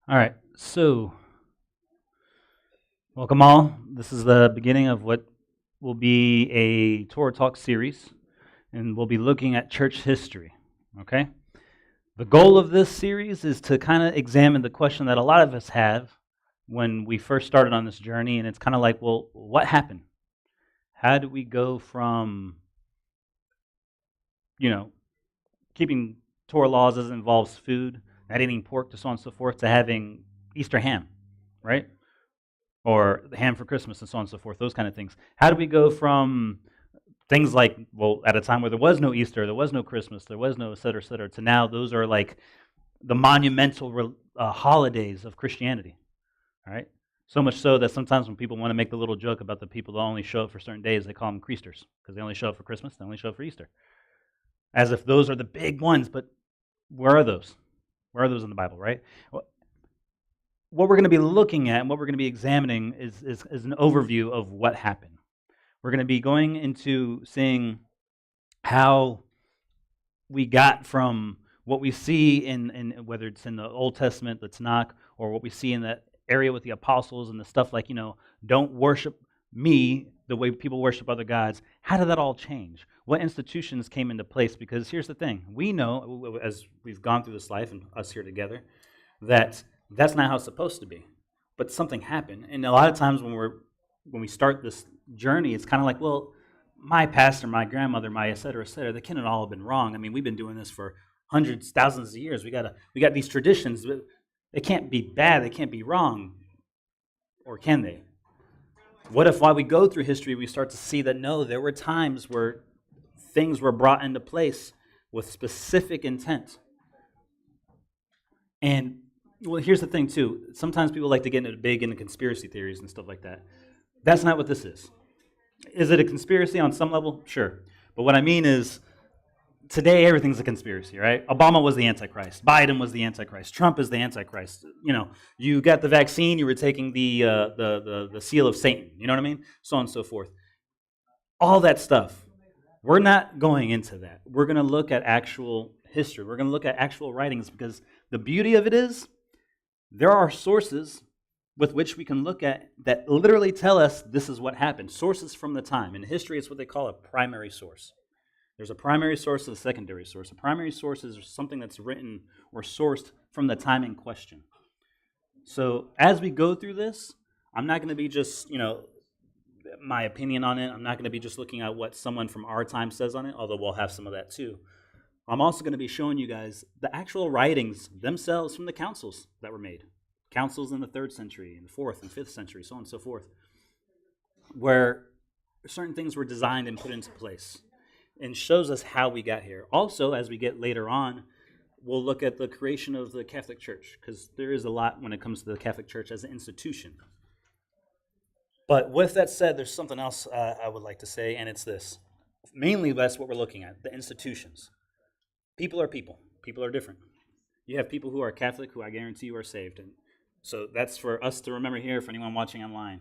All right, so welcome all. This is the beginning of what will be a Torah Talk series, and we'll be looking at church history. Okay? The goal of this series is to kind of examine the question that a lot of us have when we first started on this journey, and it's kind of like, well, what happened? How did we go from, you know, keeping Torah laws as it involves food, not eating pork, to so on and so forth, to having Easter ham, right? Or ham for Christmas and so on and so forth, those kind of things. How do we go from things like, well, at a time where there was no Easter, there was no Christmas, there was no et cetera, to now those are like the monumental holidays of Christianity, all right? So much so that sometimes when people want to make the little joke about the people that only show up for certain days, they call them Creasters because they only show up for Christmas, they only show up for Easter, as if those are the big ones. But where are those? Where are those in the Bible, right? What we're going to be looking at and what we're going to be examining is an overview of what happened. We're going to be going into seeing how we got from what we see in whether it's in the Old Testament, the Tanakh, or what we see in that area with the apostles and the stuff like, don't worship me the way people worship other gods. How did that all change? What institutions came into place? Because here's the thing. We know, as we've gone through this life and us here together, that that's not how it's supposed to be. But something happened. And a lot of times when we start this journey, it's kind of like, well, my pastor, my grandmother, my et cetera, they couldn't all have been wrong. I mean, we've been doing this for hundreds, thousands of years. We got these traditions. But they can't be bad. They can't be wrong. Or can they? What if while we go through history, we start to see that no, there were times where things were brought into place with specific intent. And well, here's the thing too. Sometimes people like to get into conspiracy theories and stuff like that. That's not what this is. Is it a conspiracy on some level? Sure. But what I mean is, today everything's a conspiracy, right? Obama was the Antichrist. Biden was the Antichrist. Trump is the Antichrist. You got the vaccine, you were taking the seal of Satan. You know what I mean? So on and so forth. All that stuff. We're not going into that. We're going to look at actual history. We're going to look at actual writings, because the beauty of it is there are sources with which we can look at that literally tell us this is what happened. Sources from the time. In history, it's what they call a primary source. There's a primary source and a secondary source. A primary source is something that's written or sourced from the time in question. So as we go through this, I'm not going to be just, my opinion on it. I'm not going to be just looking at what someone from our time says on it, although we'll have some of that too. I'm also going to be showing you guys the actual writings themselves from the councils that were made. Councils in the 3rd century, and the 4th and 5th century, so on and so forth, where certain things were designed and put into place, and shows us how we got here. Also, as we get later on, we'll look at the creation of the Catholic Church, because there is a lot when it comes to the Catholic Church as an institution. But with that said, there's something else I would like to say, and it's this. Mainly, that's what we're looking at, the institutions. People are people. People are different. You have people who are Catholic who I guarantee you are saved. And so that's for us to remember here, for anyone watching online.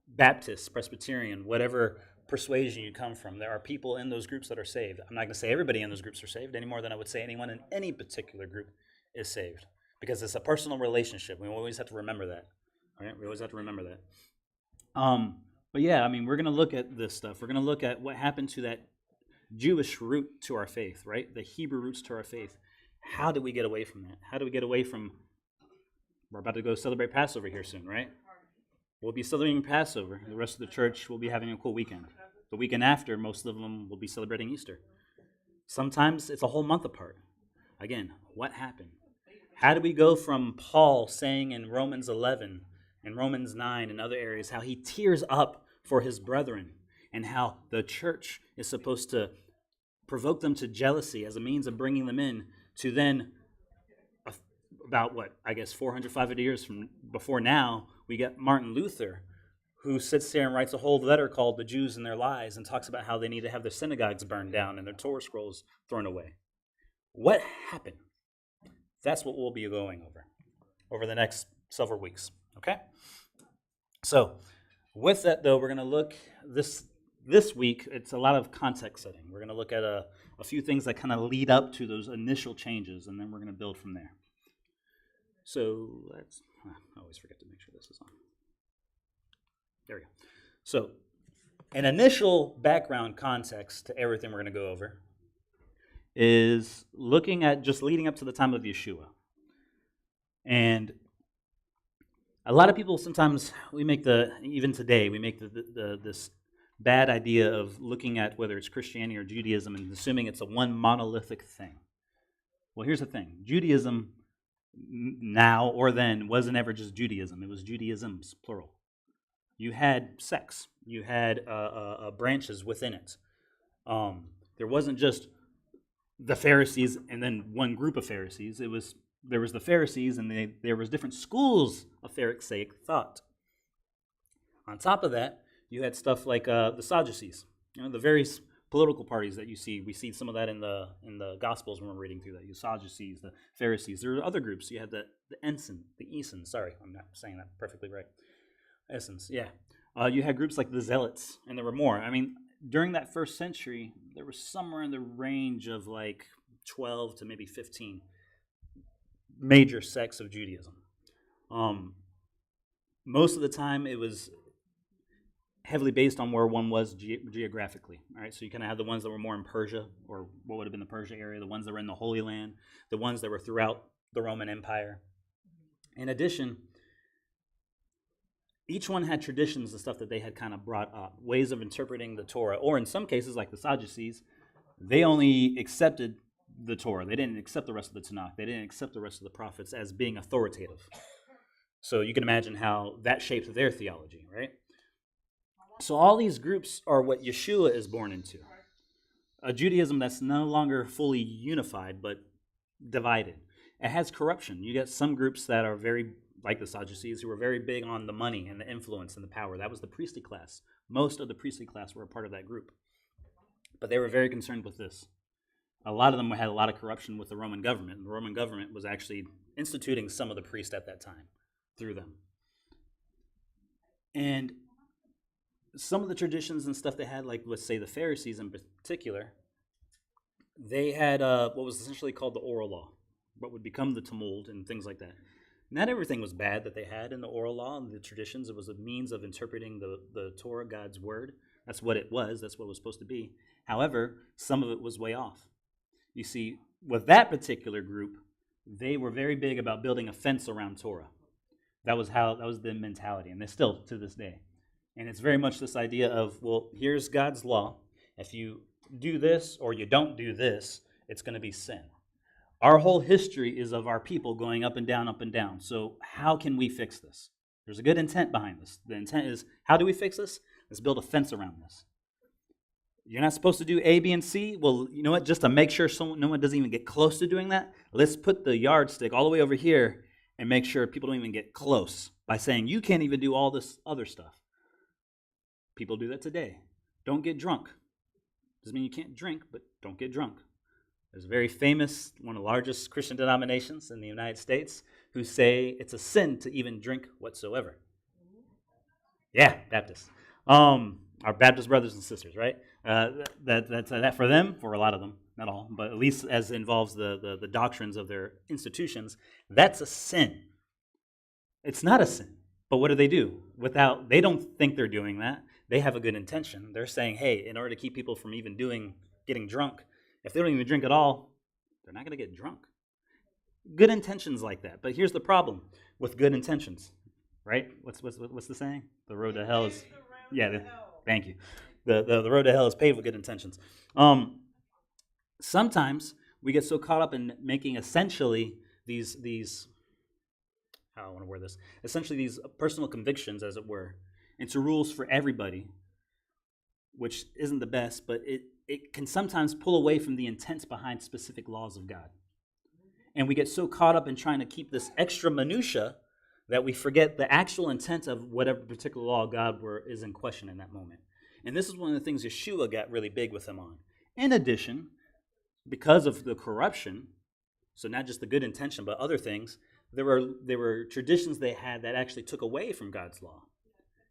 Baptist, Presbyterian, whatever persuasion you come from, there are people in those groups that are saved. I'm not going to say everybody in those groups are saved any more than I would say anyone in any particular group is saved, because it's a personal relationship. We always have to remember that. Right? We always have to remember that. But yeah, I mean, we're going to look at this stuff. We're going to look at what happened to that Jewish root to our faith, right? The Hebrew roots to our faith. How did we get away from that? How do we get away from, we're about to go celebrate Passover here soon, right? We'll be celebrating Passover. The rest of the church will be having a cool weekend. The weekend after, most of them will be celebrating Easter. Sometimes it's a whole month apart. Again, what happened? How do we go from Paul saying in Romans 11 and Romans 9 and other areas how he tears up for his brethren, and how the church is supposed to provoke them to jealousy as a means of bringing them in, to then, about 400, 500 years from before now, we get Martin Luther, who sits there and writes a whole letter called The Jews and Their Lies, and talks about how they need to have their synagogues burned down and their Torah scrolls thrown away. What happened? That's what we'll be going over the next several weeks, okay? So, with that, though, we're going to look this week. It's a lot of context setting. We're going to look at a few things that kind of lead up to those initial changes, and then we're going to build from there. So I always forget to make sure this is on. There we go. So an initial background context to everything we're going to go over is looking at just leading up to the time of Yeshua. And a lot of people sometimes, even today, we make this bad idea of looking at whether it's Christianity or Judaism and assuming it's a one monolithic thing. Well, here's the thing. Judaism now or then wasn't ever just Judaism. It was Judaisms, plural. You had sects. You had branches within it. There wasn't just the Pharisees and then one group of Pharisees. There was the Pharisees, and there was different schools of Pharisaic thought. On top of that, you had stuff like the Sadducees, the various political parties that you see. We see some of that in the Gospels when we're reading through that. The Sadducees, the Pharisees. There are other groups. You had the Essenes. Sorry, I'm not saying that perfectly right. Essenes, yeah. You had groups like the Zealots, and there were more. I mean, during that first century, there was somewhere in the range of like 12 to maybe 15 major sects of Judaism. Most of the time, it was heavily based on where one was geographically. All right, so you kind of had the ones that were more in Persia, or what would have been the Persia area, the ones that were in the Holy Land, the ones that were throughout the Roman Empire. In addition, each one had traditions and stuff that they had kind of brought up, ways of interpreting the Torah, or in some cases, like the Sadducees, they only accepted the Torah. They didn't accept the rest of the Tanakh. They didn't accept the rest of the prophets as being authoritative. So you can imagine how that shaped their theology, right? So all these groups are what Yeshua is born into. A Judaism that's no longer fully unified, but divided. It has corruption. You get some groups that are very, like the Sadducees, who were very big on the money and the influence and the power. That was the priestly class. Most of the priestly class were a part of that group. But they were very concerned with this. A lot of them had a lot of corruption with the Roman government, and the Roman government was actually instituting some of the priests at that time through them. And some of the traditions and stuff they had, like let's say the Pharisees in particular, they had what was essentially called the oral law, what would become the Talmud and things like that. Not everything was bad that they had in the oral law and the traditions. It was a means of interpreting the Torah, God's word. That's what it was. That's what it was supposed to be. However, some of it was way off. You see, with that particular group, they were very big about building a fence around Torah. That was the mentality, and they still to this day. And it's very much this idea of, well, here's God's law. If you do this or you don't do this, it's going to be sin. Our whole history is of our people going up and down, up and down. So how can we fix this? There's a good intent behind this. The intent is, how do we fix this? Let's build a fence around this. You're not supposed to do A, B, and C? Well, you know what? Just to make sure no one doesn't even get close to doing that, let's put the yardstick all the way over here and make sure people don't even get close by saying, you can't even do all this other stuff. People do that today. Don't get drunk. Doesn't mean you can't drink, but don't get drunk. There's a very famous, one of the largest Christian denominations in the United States, who say it's a sin to even drink whatsoever. Yeah, Baptists. Our Baptist brothers and sisters, right? That's that for them, for a lot of them, not all, but at least as involves the doctrines of their institutions, that's a sin. It's not a sin. But what do? They don't think they're doing that. They have a good intention. They're saying, hey, in order to keep people from even getting drunk, if they don't even drink at all, they're not going to get drunk. Good intentions like that. But here's the problem with good intentions, right? What's the saying? The road to hell is... Yeah, thank you. The road to hell is paved with good intentions. Sometimes we get so caught up in making essentially these how I want to word this, essentially these personal convictions, as it were, into rules for everybody, which isn't the best, but it can sometimes pull away from the intent behind specific laws of God. And we get so caught up in trying to keep this extra minutia that we forget the actual intent of whatever particular law of God is in question in that moment. And this is one of the things Yeshua got really big with him on. In addition, because of the corruption, so not just the good intention, but other things, there were traditions they had that actually took away from God's law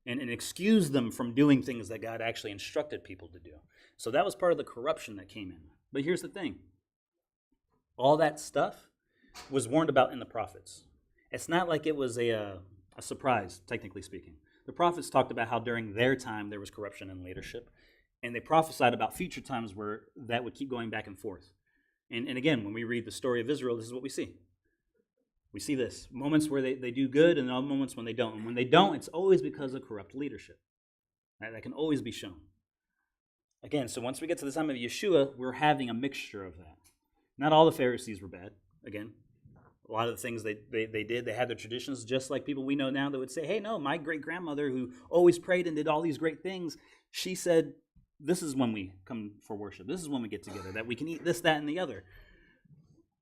and excused them from doing things that God actually instructed people to do. So that was part of the corruption that came in. But here's the thing. All that stuff was warned about in the prophets. It's not like it was a surprise, technically speaking. The prophets talked about how during their time there was corruption in leadership, and they prophesied about future times where that would keep going back and forth. And again, when we read the story of Israel, this is what we see. We see this. Moments where they do good and other moments when they don't. And when they don't, it's always because of corrupt leadership. That can always be shown. Again, so once we get to the time of Yeshua, we're having a mixture of that. Not all the Pharisees were bad. Again, a lot of the things they did, they had their traditions, just like people we know now that would say, hey, no, my great-grandmother who always prayed and did all these great things, she said, this is when we come for worship. This is when we get together, that we can eat this, that, and the other.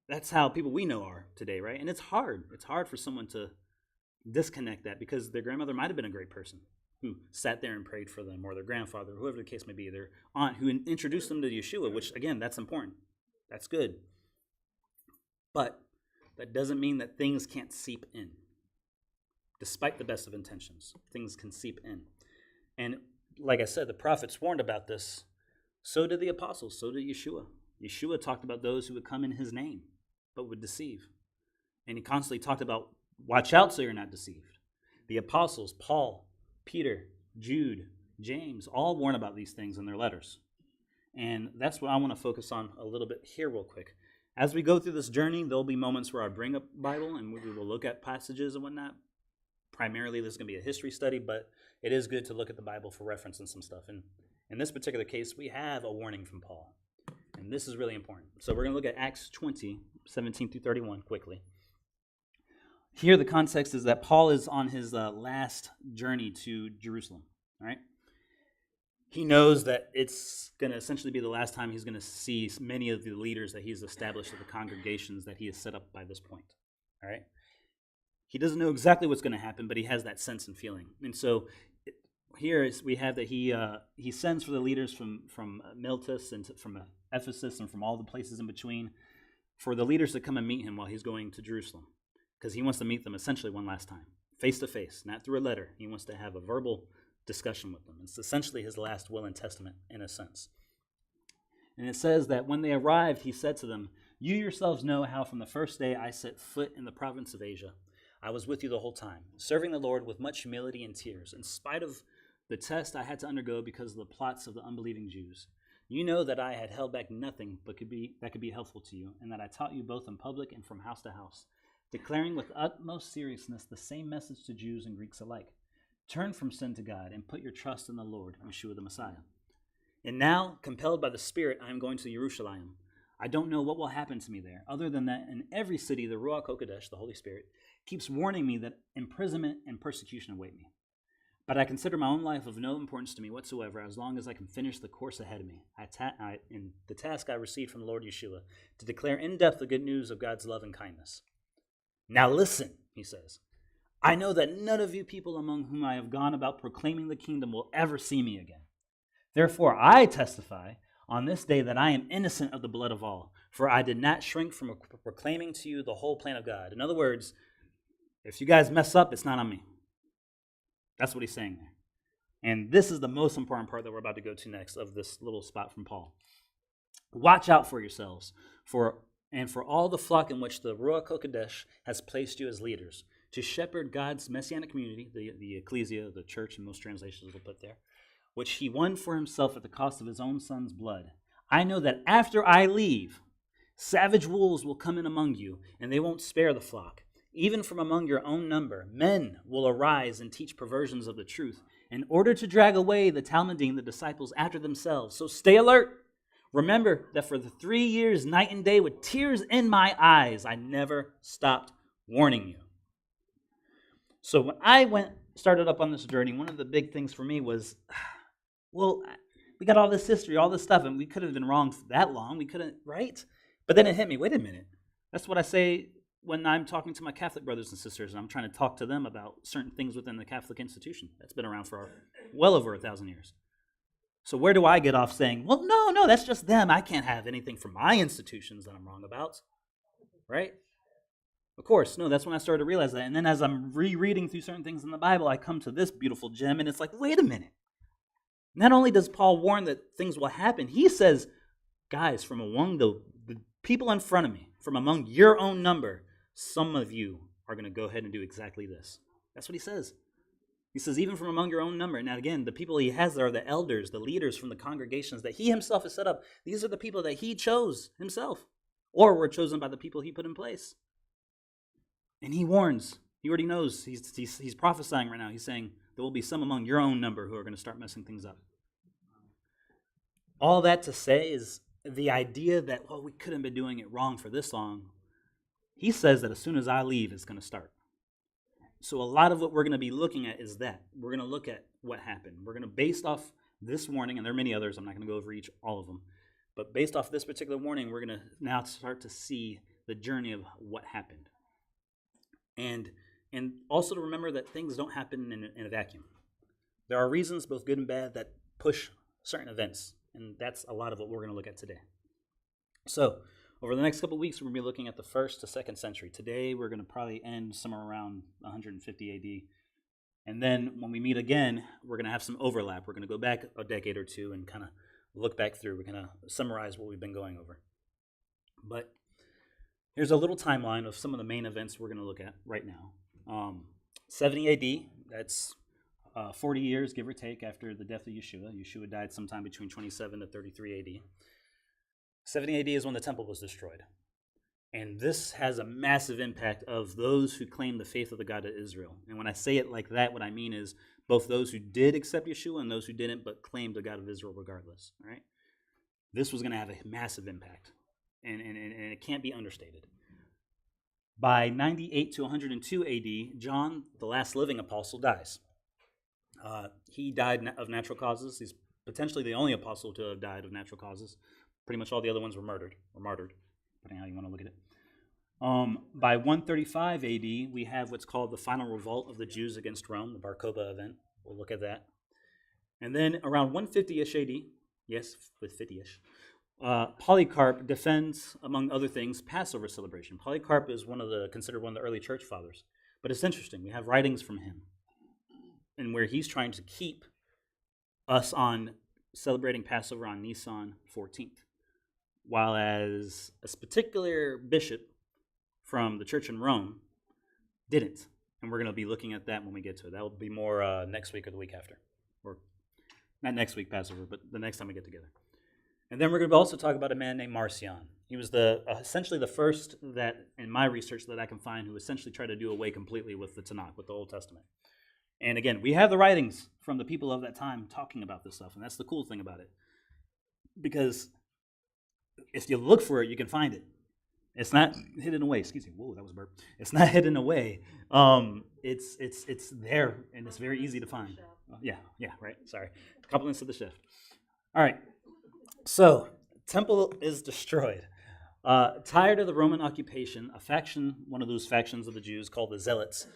That's how people we know are today, right? And it's hard. It's hard for someone to disconnect that because their grandmother might have been a great person who sat there and prayed for them, or their grandfather, whoever the case may be, their aunt who introduced them to Yeshua, which, again, that's important. That's good. But that doesn't mean that things can't seep in. Despite the best of intentions, things can seep in. And like I said, the prophets warned about this. So did the apostles. So did Yeshua. Yeshua talked about those who would come in his name, but would deceive. And he constantly talked about, watch out so you're not deceived. The apostles, Paul, Peter, Jude, James, all warn about these things in their letters. And that's what I want to focus on a little bit here real quick. As we go through this journey, there'll be moments where I bring up Bible and we will look at passages and whatnot. Primarily, this is going to be a history study, but it is good to look at the Bible for reference and some stuff. And in this particular case, we have a warning from Paul. And this is really important. So we're going to look at Acts 20, 17 through 31 quickly. Here, the context is that Paul is on his last journey to Jerusalem. All right? He knows that it's going to essentially be the last time he's going to see many of the leaders that he's established at the congregations that he has set up by this point. All right? He doesn't know exactly what's going to happen, but he has that sense and feeling. And so here we have that he sends for the leaders from Miletus and from Ephesus and from all the places in between for the leaders to come and meet him while he's going to Jerusalem, because he wants to meet them essentially one last time, face to face, not through a letter. He wants to have a verbal discussion with them. It's essentially his last will and testament in a sense. And it says that when they arrived, he said to them, "You yourselves know how from the first day I set foot in the province of Asia, I was with you the whole time, serving the Lord with much humility and tears, in spite of the test I had to undergo because of the plots of the unbelieving Jews. You know that I had held back nothing that could be helpful to you, and that I taught you both in public and from house to house, declaring with utmost seriousness the same message to Jews and Greeks alike. Turn from sin to God and put your trust in the Lord, Yeshua the Messiah. And now, compelled by the Spirit, I am going to Jerusalem. I don't know what will happen to me there, other than that in every city the Ruach HaKodesh, the Holy Spirit, keeps warning me that imprisonment and persecution await me. But I consider my own life of no importance to me whatsoever, as long as I can finish the course ahead of me, in the task I received from the Lord Yeshua, to declare in depth the good news of God's love and kindness. Now listen," he says, "I know that none of you people among whom I have gone about proclaiming the kingdom will ever see me again. Therefore I testify on this day that I am innocent of the blood of all, for I did not shrink from proclaiming to you the whole plan of God." In other words, if you guys mess up, it's not on me. That's what he's saying there. And this is the most important part that we're about to go to next of this little spot from Paul. "Watch out for yourselves, for all the flock in which the Ruach HaKodesh has placed you as leaders, to shepherd God's messianic community," the ecclesia, the church in most translations will put there, "which he won for himself at the cost of his own son's blood. I know that after I leave, savage wolves will come in among you, and they won't spare the flock. Even from among your own number, men will arise and teach perversions of the truth, in order to drag away the Talmudim, the disciples, after themselves. So stay alert. Remember that for the 3 years, night and day, with tears in my eyes, I never stopped warning you." So when I started up on this journey, one of the big things for me was, well, we got all this history, all this stuff, and we could have been wrong for that long. We couldn't, right? But then it hit me, wait a minute. That's what I say when I'm talking to my Catholic brothers and sisters, and I'm trying to talk to them about certain things within the Catholic institution. That's been around for well over 1,000 years. So where do I get off saying, well, no, that's just them. I can't have anything from my institutions that I'm wrong about, right? Of course, no, that's when I started to realize that. And then as I'm rereading through certain things in the Bible, I come to this beautiful gem, and it's like, wait a minute. Not only does Paul warn that things will happen, he says, guys, from among the people in front of me, from among your own number, some of you are going to go ahead and do exactly this. That's what he says. He says, even from among your own number. Now, again, the people he has there are the elders, the leaders from the congregations that he himself has set up. These are the people that he chose himself, or were chosen by the people he put in place. And he warns. He already knows. He's prophesying right now. He's saying there will be some among your own number who are going to start messing things up. All that to say is the idea that, well, we couldn't be doing it wrong for this long. He says that as soon as I leave, it's going to start. So a lot of what we're going to be looking at is that. We're going to look at what happened. We're going to, based off this warning, and there are many others, I'm not going to go over all of them, but based off this particular warning, we're going to now start to see the journey of what happened. And also to remember that things don't happen in a vacuum. There are reasons, both good and bad, that push certain events, and that's a lot of what we're going to look at today. So, over the next couple of weeks, we're going to be looking at the 1st to 2nd century. Today, we're going to probably end somewhere around 150 AD. And then when we meet again, we're going to have some overlap. We're going to go back a decade or two and kind of look back through. We're going to summarize what we've been going over. But here's a little timeline of some of the main events we're going to look at right now. 70 AD, that's 40 years, give or take, after the death of Yeshua. Yeshua died sometime between 27 to 33 AD. 70 AD is when the temple was destroyed. And this has a massive impact of those who claim the faith of the God of Israel. And when I say it like that, what I mean is both those who did accept Yeshua and those who didn't but claimed the God of Israel regardless. All right? This was going to have a massive impact. And it can't be understated. By 98 to 102 AD, John, the last living apostle, dies. He died of natural causes. He's potentially the only apostle to have died of natural causes. Pretty much all the other ones were murdered, or martyred, depending on how you want to look at it. By 135 AD, we have what's called the final revolt of the Jews against Rome, the Bar Kokhba event. We'll look at that. And then around 150-ish AD, yes, with 50-ish, Polycarp defends, among other things, Passover celebration. Polycarp is considered one of the early church fathers. But it's interesting. We have writings from him, and where he's trying to keep us on celebrating Passover on Nisan 14th. While as a particular bishop from the church in Rome didn't. And we're going to be looking at that when we get to it. That will be more next week or the week after. Or not next week, Passover, but the next time we get together. And then we're going to also talk about a man named Marcion. He was essentially the first that, in my research, that I can find who essentially tried to do away completely with the Tanakh, with the Old Testament. And again, we have the writings from the people of that time talking about this stuff, and that's the cool thing about it. Because if you look for it, you can find it. It's not hidden away. Excuse me. Whoa, that was a burp. It's not hidden away. It's there, and it's very easy to find. Yeah, right. Sorry. Compliments to the chef. All right. So, temple is destroyed. Tired of the Roman occupation, a faction, one of those factions of the Jews called the Zealots,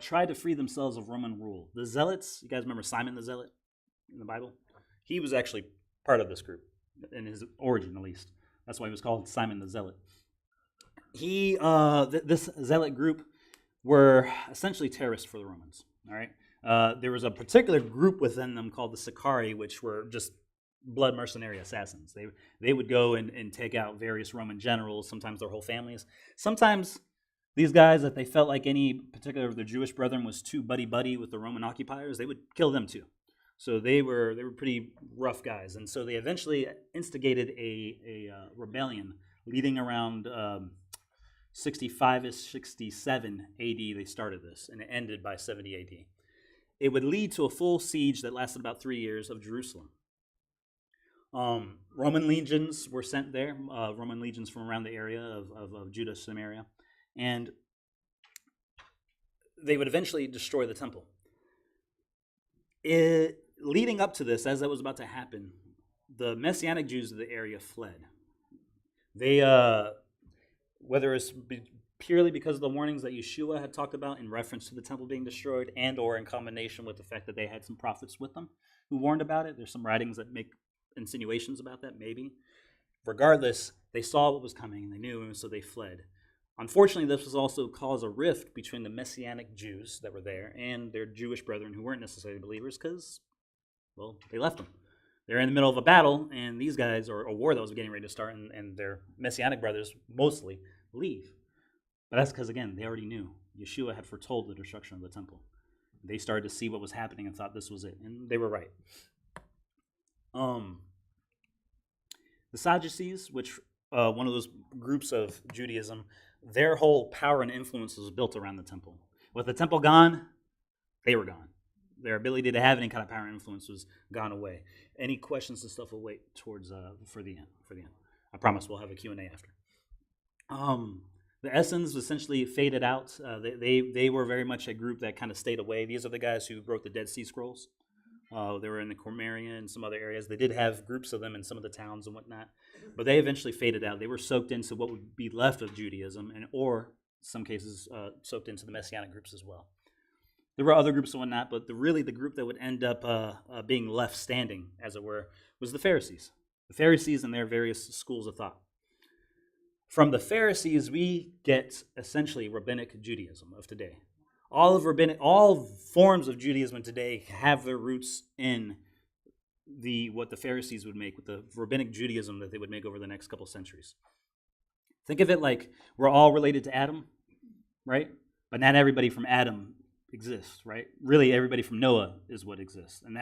tried to free themselves of Roman rule. The Zealots, you guys remember Simon the Zealot in the Bible? He was actually part of this group, in his origin at least. That's why he was called Simon the Zealot. This Zealot group were essentially terrorists for the Romans. All right, there was a particular group within them called the Sicarii, which were just blood mercenary assassins. They would go and take out various Roman generals, sometimes their whole families. Sometimes these guys, if they felt like any particular of their Jewish brethren was too buddy-buddy with the Roman occupiers, they would kill them too. So they were pretty rough guys. And so they eventually instigated a rebellion leading around 65-ish, 67 AD. They started this, and it ended by 70 AD. It would lead to a full siege that lasted about 3 years of Jerusalem. Roman legions were sent there, Roman legions from around the area of Judah, Samaria, and they would eventually destroy the temple. Leading up to this, as that was about to happen, the Messianic Jews of the area fled. They, whether it's purely because of the warnings that Yeshua had talked about in reference to the temple being destroyed, and or in combination with the fact that they had some prophets with them who warned about it. There's some writings that make insinuations about that, maybe. Regardless, they saw what was coming and they knew, and so they fled. Unfortunately, this was also caused a rift between the Messianic Jews that were there and their Jewish brethren who weren't necessarily believers because, well, they left them. They're in the middle of a battle, and these guys, or a war that was getting ready to start, and their Messianic brothers mostly leave. But that's because, again, they already knew. Yeshua had foretold the destruction of the temple. They started to see what was happening and thought this was it, and they were right. The Sadducees, which one of those groups of Judaism, their whole power and influence was built around the temple. With the temple gone, they were gone. Their ability to have any kind of power and influence was gone away. Any questions and stuff will wait towards for the end. I promise we'll have a Q&A after. The Essenes essentially faded out. They were very much a group that kind of stayed away. These are the guys who wrote the Dead Sea Scrolls. They were in the Cormeria and some other areas. They did have groups of them in some of the towns and whatnot, but they eventually faded out. They were soaked into what would be left of Judaism, or some cases soaked into the Messianic groups as well. There were other groups and whatnot, but really the group that would end up being left standing, as it were, was the Pharisees. The Pharisees and their various schools of thought. From the Pharisees, we get essentially rabbinic Judaism of today. All forms of Judaism today have their roots in what the Pharisees would make, with the rabbinic Judaism that they would make over the next couple centuries. Think of it like we're all related to Adam, right? But not everybody from Adam exists, right? Really, everybody from Noah is what exists. And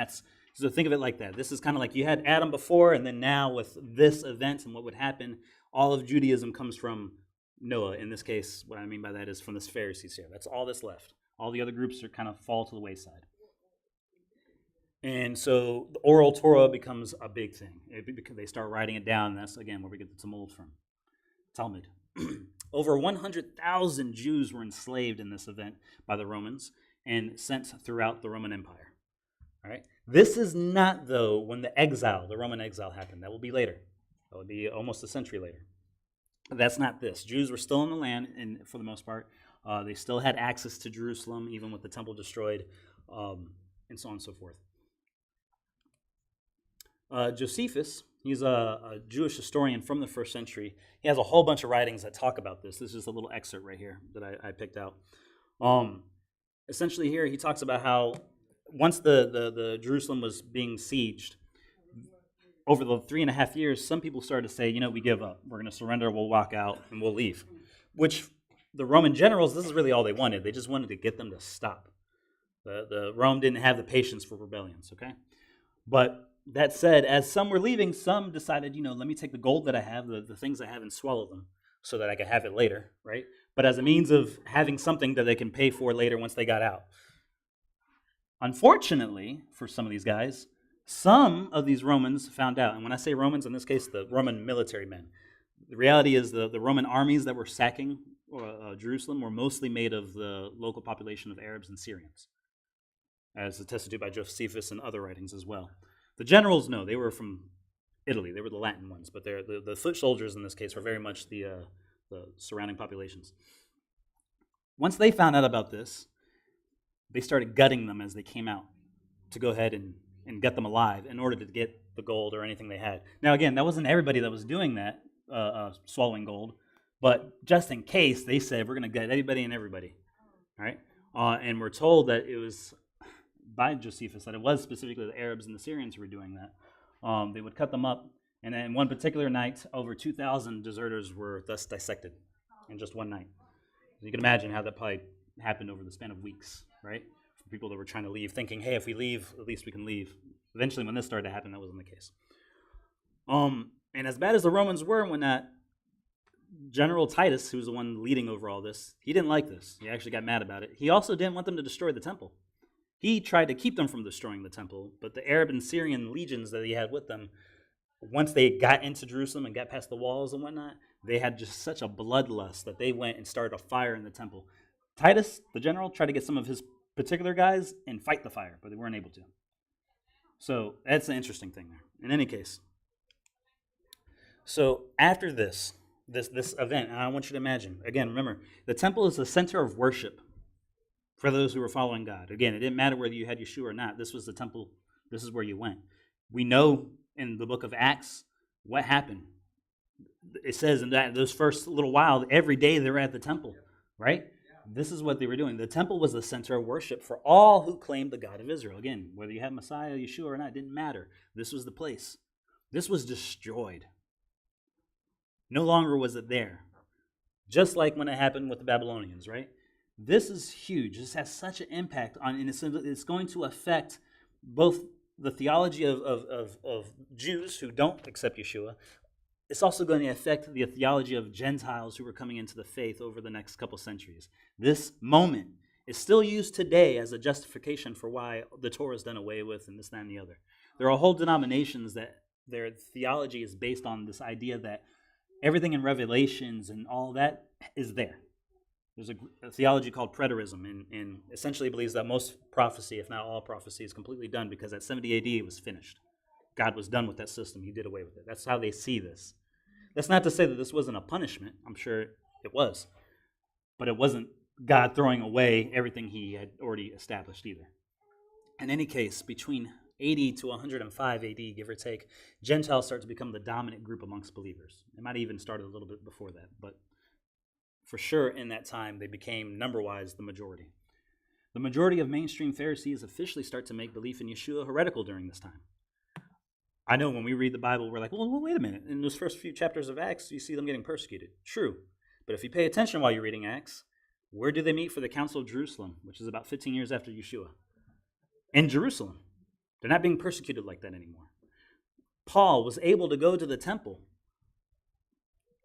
so think of it like that. This is kind of like you had Adam before, and then now with this event and what would happen, all of Judaism comes from Noah. In this case, what I mean by that is from the Pharisees here. That's all that's left. All the other groups are kind of fall to the wayside. And so the oral Torah becomes a big thing. They start writing it down, and that's, again, where we get the Talmud from. Talmud. Over 100,000 Jews were enslaved in this event by the Romans and sent throughout the Roman Empire. All right? This is not, though, when the Roman exile happened. That will be later. That would be almost a century later. But that's not this. Jews were still in the land, and for the most part, they still had access to Jerusalem, even with the temple destroyed, and so on and so forth. Josephus, he's a Jewish historian from the first century. He has a whole bunch of writings that talk about this. This is a little excerpt right here that I picked out. Essentially here, he talks about how once the Jerusalem was being sieged, over the 3.5 years, some people started to say, we give up. We're going to surrender, we'll walk out, and we'll leave. Which the Roman generals, this is really all they wanted. They just wanted to get them to stop. The Rome didn't have the patience for rebellions, okay? But that said, as some were leaving, some decided, let me take the gold that I have, the things I have, and swallow them so that I could have it later, right? But as a means of having something that they can pay for later once they got out. Unfortunately, for some of these guys, some of these Romans found out, and when I say Romans, in this case, the Roman military men, the reality is the Roman armies that were sacking Jerusalem were mostly made of the local population of Arabs and Syrians, as attested to by Josephus and other writings as well. The generals, no, they were from Italy. They were the Latin ones, but the foot soldiers in this case were very much the surrounding populations. Once they found out about this, they started gutting them as they came out to go ahead and get them alive in order to get the gold or anything they had. Now, again, that wasn't everybody that was doing that, swallowing gold, but just in case, they said, we're going to gut anybody and everybody, all right? And we're told that it was by Josephus that it was specifically the Arabs and the Syrians who were doing that. They would cut them up, and then one particular night, over 2,000 deserters were thus dissected in just one night. So you can imagine how that probably happened over the span of weeks, right? For people that were trying to leave, thinking, hey, if we leave, at least we can leave. Eventually, when this started to happen, that wasn't the case. And as bad as the Romans were when that General Titus, who was the one leading over all this, he didn't like this. He actually got mad about it. He also didn't want them to destroy the temple. He tried to keep them from destroying the temple, but the Arab and Syrian legions that he had with them, once they got into Jerusalem and got past the walls and whatnot, they had just such a bloodlust that they went and started a fire in the temple. Titus, the general, tried to get some of his particular guys and fight the fire, but they weren't able to. So that's an interesting thing there. In any case, so after this event, and I want you to imagine, again, remember, the temple is the center of worship for those who were following God. Again, it didn't matter whether you had Yeshua or not. This was the temple. This is where you went. We know in the book of Acts what happened. It says in those first little while, every day they were at the temple, right? This is what they were doing. The temple was the center of worship for all who claimed the God of Israel. Again, whether you had Messiah, Yeshua or not, it didn't matter. This was the place. This was destroyed. No longer was it there. Just like when it happened with the Babylonians, right? This is huge. This has such an impact on, and it's going to affect both the theology of Jews who don't accept Yeshua. It's also going to affect the theology of Gentiles who are coming into the faith over the next couple centuries. This moment is still used today as a justification for why the Torah is done away with and this, that, and the other. There are whole denominations that their theology is based on this idea that everything in Revelations and all that is there. There's a theology called preterism, and essentially believes that most prophecy, if not all prophecy, is completely done because at 70 AD it was finished. God was done with that system. He did away with it. That's how they see this. That's not to say that this wasn't a punishment. I'm sure it was. But it wasn't God throwing away everything he had already established either. In any case, between 80 to 105 AD, give or take, Gentiles start to become the dominant group amongst believers. It might have even started a little bit before that, but for sure in that time, they became, number-wise, the majority. The majority of mainstream Pharisees officially start to make belief in Yeshua heretical during this time. I know when we read the Bible, we're like, well, wait a minute. In those first few chapters of Acts, you see them getting persecuted. True. But if you pay attention while you're reading Acts, where do they meet for the Council of Jerusalem, which is about 15 years after Yeshua? In Jerusalem. They're not being persecuted like that anymore. Paul was able to go to the temple.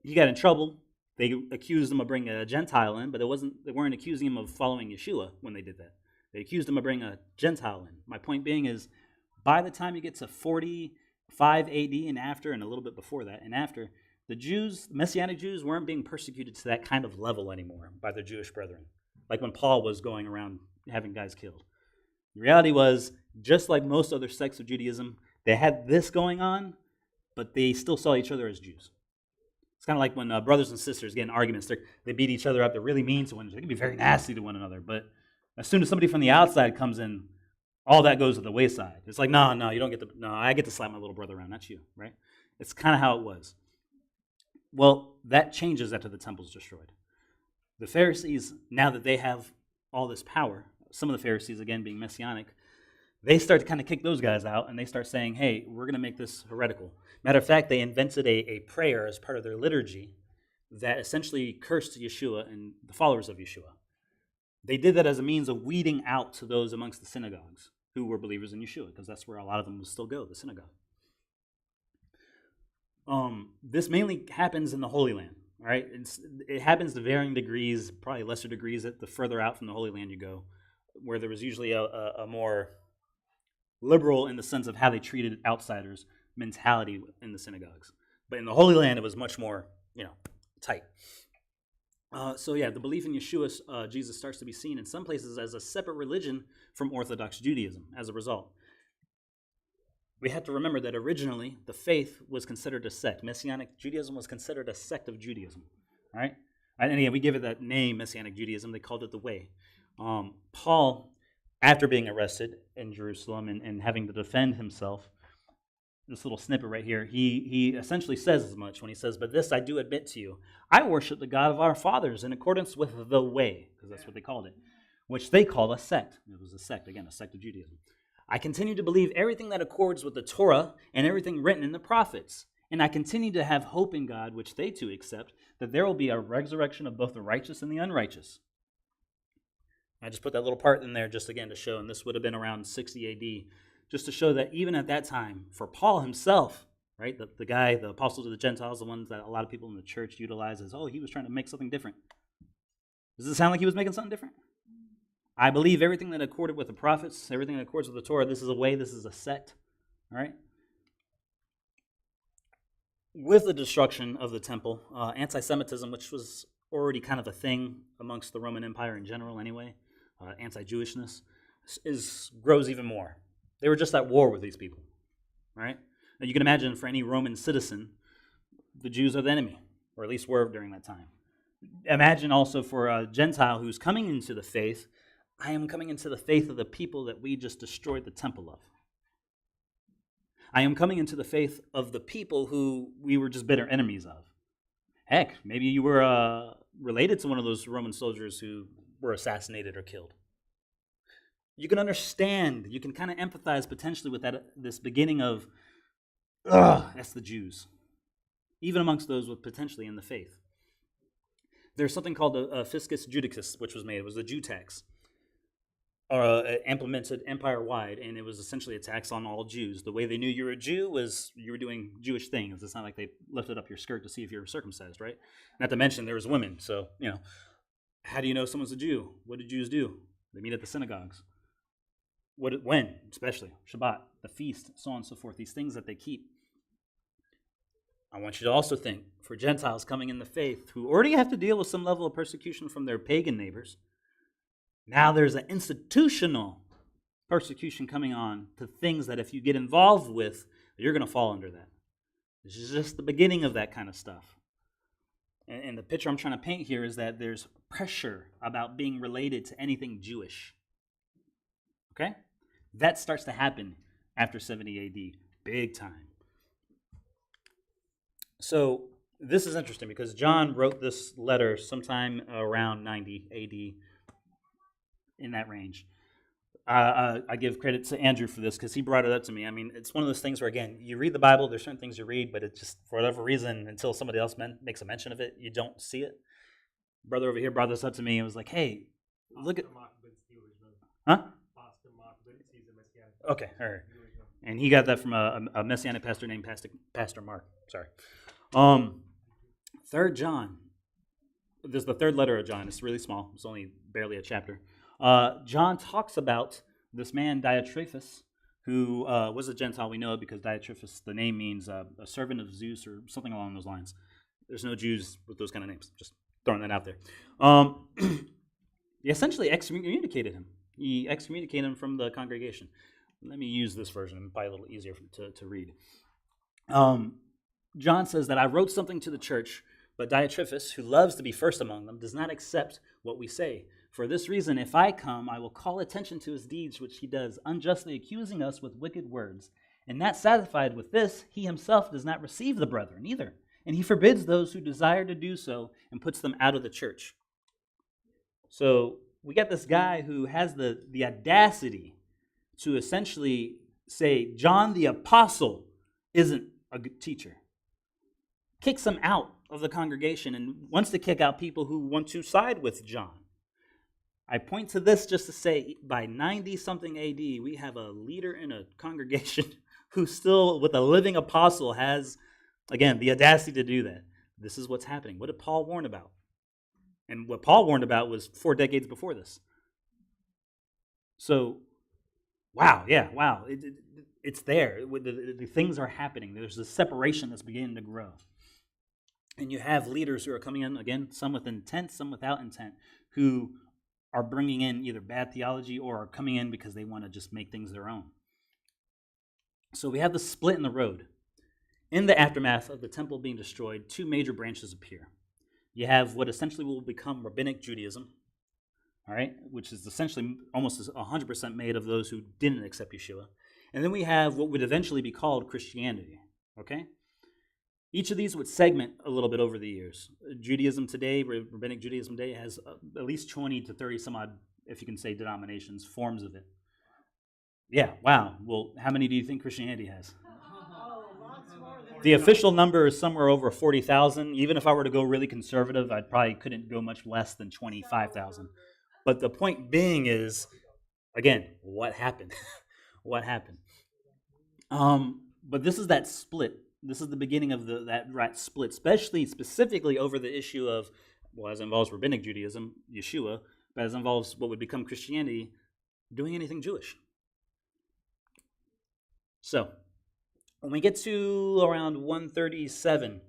He got in trouble. They accused him of bringing a Gentile in, but they weren't accusing him of following Yeshua when they did that. They accused him of bringing a Gentile in. My point being is, by the time you get to 45 AD and after, and a little bit before that and after, the Jews, Messianic Jews, weren't being persecuted to that kind of level anymore by their Jewish brethren, like when Paul was going around having guys killed. The reality was, just like most other sects of Judaism, they had this going on, but they still saw each other as Jews. It's kind of like when brothers and sisters get in arguments. They beat each other up. They're really mean to one another. They can be very nasty to one another. But as soon as somebody from the outside comes in, all that goes to the wayside. It's like, no, you don't get to, no, I get to slap my little brother around, not you, right? It's kind of how it was. Well, that changes after the temple's destroyed. The Pharisees, now that they have all this power, some of the Pharisees, again, being Messianic, they start to kind of kick those guys out, and they start saying, hey, we're going to make this heretical. Matter of fact, they invented a prayer as part of their liturgy that essentially cursed Yeshua and the followers of Yeshua. They did that as a means of weeding out to those amongst the synagogues who were believers in Yeshua, because that's where a lot of them will still go, the synagogue. This mainly happens in the Holy Land, right? It happens to varying degrees, probably lesser degrees the further out from the Holy Land you go, where there was usually a more liberal in the sense of how they treated outsiders mentality in the synagogues. But in the Holy Land, it was much more, tight. The belief in Yeshua, Jesus, starts to be seen in some places as a separate religion from Orthodox Judaism as a result. We have to remember that originally the faith was considered a sect. Messianic Judaism was considered a sect of Judaism, right? And again, we give it that name, Messianic Judaism. They called it the Way. Paul, after being arrested in Jerusalem and having to defend himself, this little snippet right here, he essentially says as much when he says, but this I do admit to you, I worship the God of our fathers in accordance with the way, because that's what they called it, which they call a sect. It was a sect, again, a sect of Judaism. I continue to believe everything that accords with the Torah and everything written in the prophets. And I continue to have hope in God, which they too accept, that there will be a resurrection of both the righteous and the unrighteous. I just put that little part in there just again to show, and this would have been around 60 AD, just to show that even at that time, for Paul himself, right, the guy, the apostle to the Gentiles, the ones that a lot of people in the church utilize as, he was trying to make something different. Does it sound like he was making something different? I believe everything that accorded with the prophets, everything that accords with the Torah, this is a way, this is a sect, all right? With the destruction of the temple, anti-Semitism, which was already kind of a thing amongst the Roman Empire in general anyway, anti-Jewishness, grows even more. They were just at war with these people, right? Now you can imagine for any Roman citizen, the Jews are the enemy, or at least were during that time. Imagine also for a Gentile who's coming into the faith, I am coming into the faith of the people that we just destroyed the temple of. I am coming into the faith of the people who we were just bitter enemies of. Heck, maybe you were related to one of those Roman soldiers who were assassinated or killed. You can understand, you can kind of empathize potentially with this beginning of, that's the Jews, even amongst those with potentially in the faith. there's something called a fiscus judicus, which was made. It was a Jew tax, implemented empire-wide, and it was essentially a tax on all Jews. The way they knew you were a Jew was you were doing Jewish things. It's not like they lifted up your skirt to see if you were circumcised, right? Not to mention there was women, so, how do you know someone's a Jew? What do Jews do? They meet at the synagogues. When? Especially Shabbat, the feast, so on and so forth, these things that they keep. I want you to also think, for Gentiles coming in the faith who already have to deal with some level of persecution from their pagan neighbors, now there's an institutional persecution coming on to things that if you get involved with, you're going to fall under that. This is just the beginning of that kind of stuff. And the picture I'm trying to paint here is that there's pressure about being related to anything Jewish. Okay? That starts to happen after 70 AD, big time. So this is interesting because John wrote this letter sometime around 90 AD, in that range. I give credit to Andrew for this because he brought it up to me. I mean, it's one of those things where, again, you read the Bible, there's certain things you read, but it just, for whatever reason, until somebody else makes a mention of it, you don't see it. Brother over here brought this up to me and was like, hey, look at... Huh? Okay, all right. And he got that from a Messianic pastor named Pastor Mark. Sorry. 3 John. This is the third letter of John. It's really small. It's only barely a chapter. John talks about this man, Diotrephes, who was a Gentile. We know it because Diotrephes, the name means a servant of Zeus or something along those lines. There's no Jews with those kind of names. Just throwing that out there. He essentially excommunicated him. He excommunicated him from the congregation. Let me use this version, probably a little easier to read. John says that I wrote something to the church, but Diotrephes, who loves to be first among them, does not accept what we say. For this reason, if I come, I will call attention to his deeds, which he does, unjustly accusing us with wicked words. And not satisfied with this, he himself does not receive the brethren either. And he forbids those who desire to do so and puts them out of the church. So we got this guy who has the audacity to essentially say John the Apostle isn't a good teacher. Kicks him out of the congregation and wants to kick out people who want to side with John. I point to this just to say by 90-something AD, we have a leader in a congregation who still, with a living apostle, has, again, the audacity to do that. This is what's happening. What did Paul warn about? And what Paul warned about was 4 decades before this. So, wow. It's there. The things are happening. There's a separation that's beginning to grow. And you have leaders who are coming in, again, some with intent, some without intent, who are bringing in either bad theology or are coming in because they want to just make things their own. So we have the split in the road. In the aftermath of the temple being destroyed, 2 major branches appear. You have what essentially will become Rabbinic Judaism, all right, which is essentially almost 100% made of those who didn't accept Yeshua. And then we have what would eventually be called Christianity, okay? Each of these would segment a little bit over the years. Judaism today, Rabbinic Judaism today, has at least 20 to 30 some odd, if you can say denominations, forms of it. Yeah, wow. Well, how many do you think Christianity has? The official number is somewhere over 40,000. Even if I were to go really conservative, I probably couldn't go much less than 25,000. But the point being is, again, what happened? What happened? But this is that split. This is the beginning of that split, specifically over the issue of, well, as it involves Rabbinic Judaism, Yeshua, but as it involves what would become Christianity, doing anything Jewish. So, when we get to around 137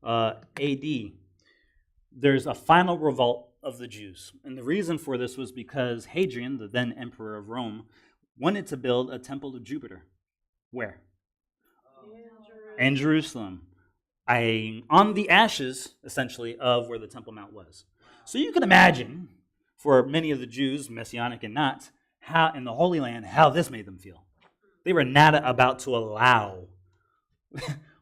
AD, there's a final revolt of the Jews. And the reason for this was because Hadrian, the then emperor of Rome, wanted to build a temple to Jupiter. Where? In Jerusalem. On the ashes, essentially, of where the Temple Mount was. So you can imagine, for many of the Jews, Messianic and not, how in the Holy Land, how this made them feel. They were not about to allow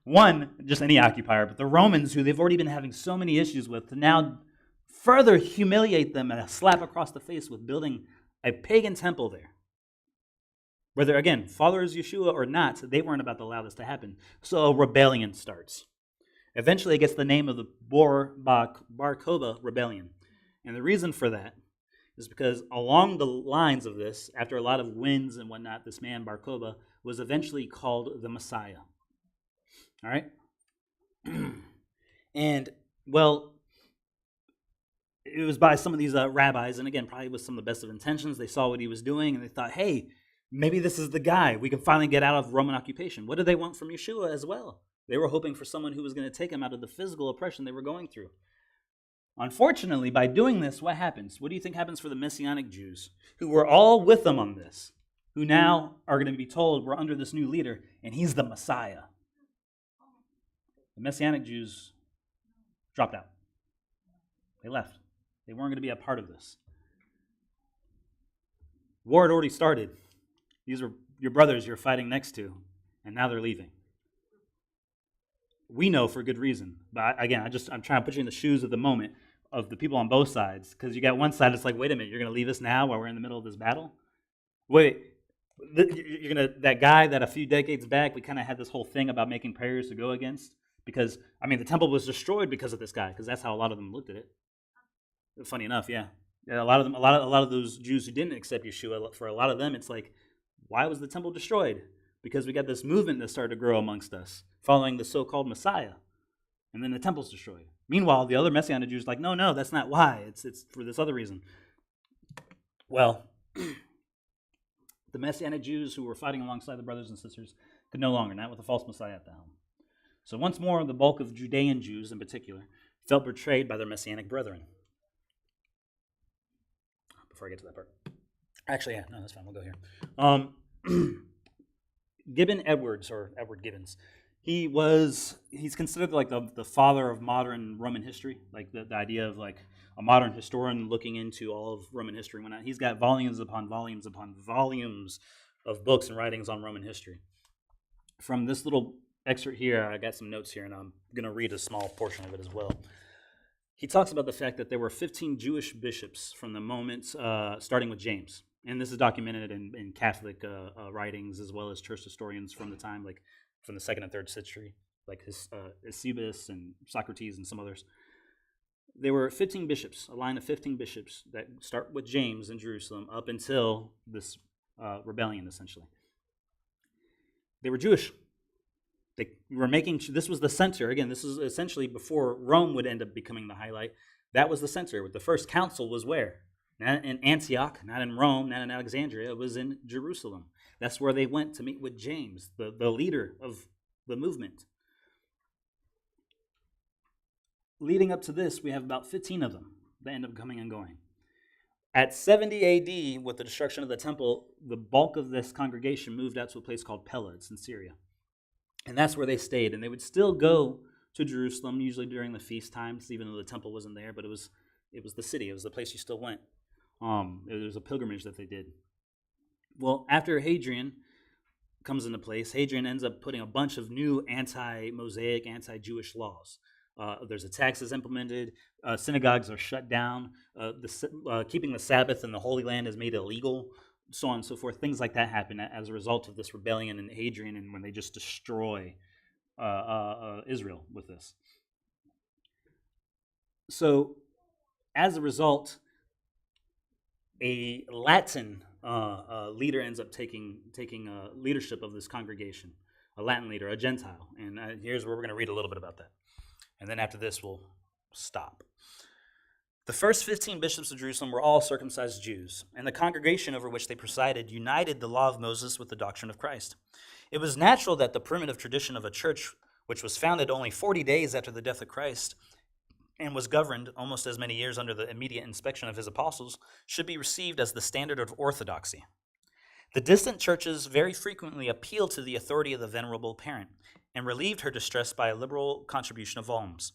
one, just any occupier, but the Romans, who they've already been having so many issues with, to now further humiliate them and a slap across the face with building a pagan temple there. Whether, again, followers Yeshua or not, they weren't about to allow this to happen. So a rebellion starts. Eventually, it gets the name of the Bar Kokhba Rebellion. And the reason for that is because along the lines of this, after a lot of wins and whatnot, this man, Bar Kokhba, was eventually called the Messiah. All right? And, well, it was by some of these rabbis, and again, probably with some of the best of intentions. They saw what he was doing, and they thought, hey, maybe this is the guy. We can finally get out of Roman occupation. What did they want from Yeshua as well? They were hoping for someone who was going to take them out of the physical oppression they were going through. Unfortunately, by doing this, what happens? What do you think happens for the Messianic Jews, who were all with them on this, who now are going to be told we're under this new leader, and he's the Messiah? The Messianic Jews dropped out. They left. They weren't going to be a part of this. War had already started. These are your brothers you're fighting next to, and now they're leaving. We know for good reason. But again, I'm trying to put you in the shoes of the moment of the people on both sides, because you got one side that's like, wait a minute, you're going to leave us now while we're in the middle of this battle? Wait, that guy that a few decades back we kind of had this whole thing about making prayers to go against, because the temple was destroyed because of this guy, because that's how a lot of them looked at it. Funny enough, yeah. A lot of those Jews who didn't accept Yeshua, for a lot of them, it's like, why was the temple destroyed? Because we got this movement that started to grow amongst us, following the so-called Messiah, and then the temple's destroyed. Meanwhile, the other Messianic Jews are like, no, that's not why. It's for this other reason. Well, the Messianic Jews who were fighting alongside the brothers and sisters could no longer, not with the false Messiah at the helm. So once more, the bulk of Judean Jews in particular felt betrayed by their Messianic brethren. Before I get to that part. Actually, yeah, no, that's fine. We'll go here. Gibbon Edwards, or Edward Gibbons, he's considered like the father of modern Roman history, like the idea of like a modern historian looking into all of Roman history and whatnot. He's got volumes upon volumes upon volumes of books and writings on Roman history. From this little excerpt here, I got some notes here, and I'm going to read a small portion of it as well. He talks about the fact that there were 15 Jewish bishops from the moment, starting with James. And this is documented in Catholic writings as well as church historians from the time, like from the 2nd and 3rd century, like Eusebius and Socrates and some others. There were 15 bishops, a line of 15 bishops that start with James in Jerusalem up until this rebellion, essentially. They were Jewish. They were this was the center. Again, this is essentially before Rome would end up becoming the highlight. That was the center. The first council was where? Not in Antioch, not in Rome, not in Alexandria. It was in Jerusalem. That's where they went to meet with James, the leader of the movement. Leading up to this, we have about 15 of them that end up coming and going. At 70 AD, with the destruction of the temple, the bulk of this congregation moved out to a place called Pella. It's in Syria. And that's where they stayed. And they would still go to Jerusalem, usually during the feast times, even though the temple wasn't there. But it was the city. It was the place you still went. There was a pilgrimage that they did. Well, after Hadrian comes into place, Hadrian ends up putting a bunch of new anti-Mosaic, anti-Jewish laws. There's a taxes implemented. Synagogues are shut down. Keeping the Sabbath in the Holy Land is made illegal. So on and so forth. Things like that happen as a result of this rebellion in Hadrian, and when they just destroy Israel with this. So, as a result, a Latin leader ends up taking leadership of this congregation, a Latin leader, a Gentile. And here's where we're going to read a little bit about that. And then after this, we'll stop. The first 15 bishops of Jerusalem were all circumcised Jews, and the congregation over which they presided united the law of Moses with the doctrine of Christ. It was natural that the primitive tradition of a church, which was founded only 40 days after the death of Christ and was governed almost as many years under the immediate inspection of his apostles, should be received as the standard of orthodoxy. The distant churches very frequently appealed to the authority of the venerable parent and relieved her distress by a liberal contribution of alms.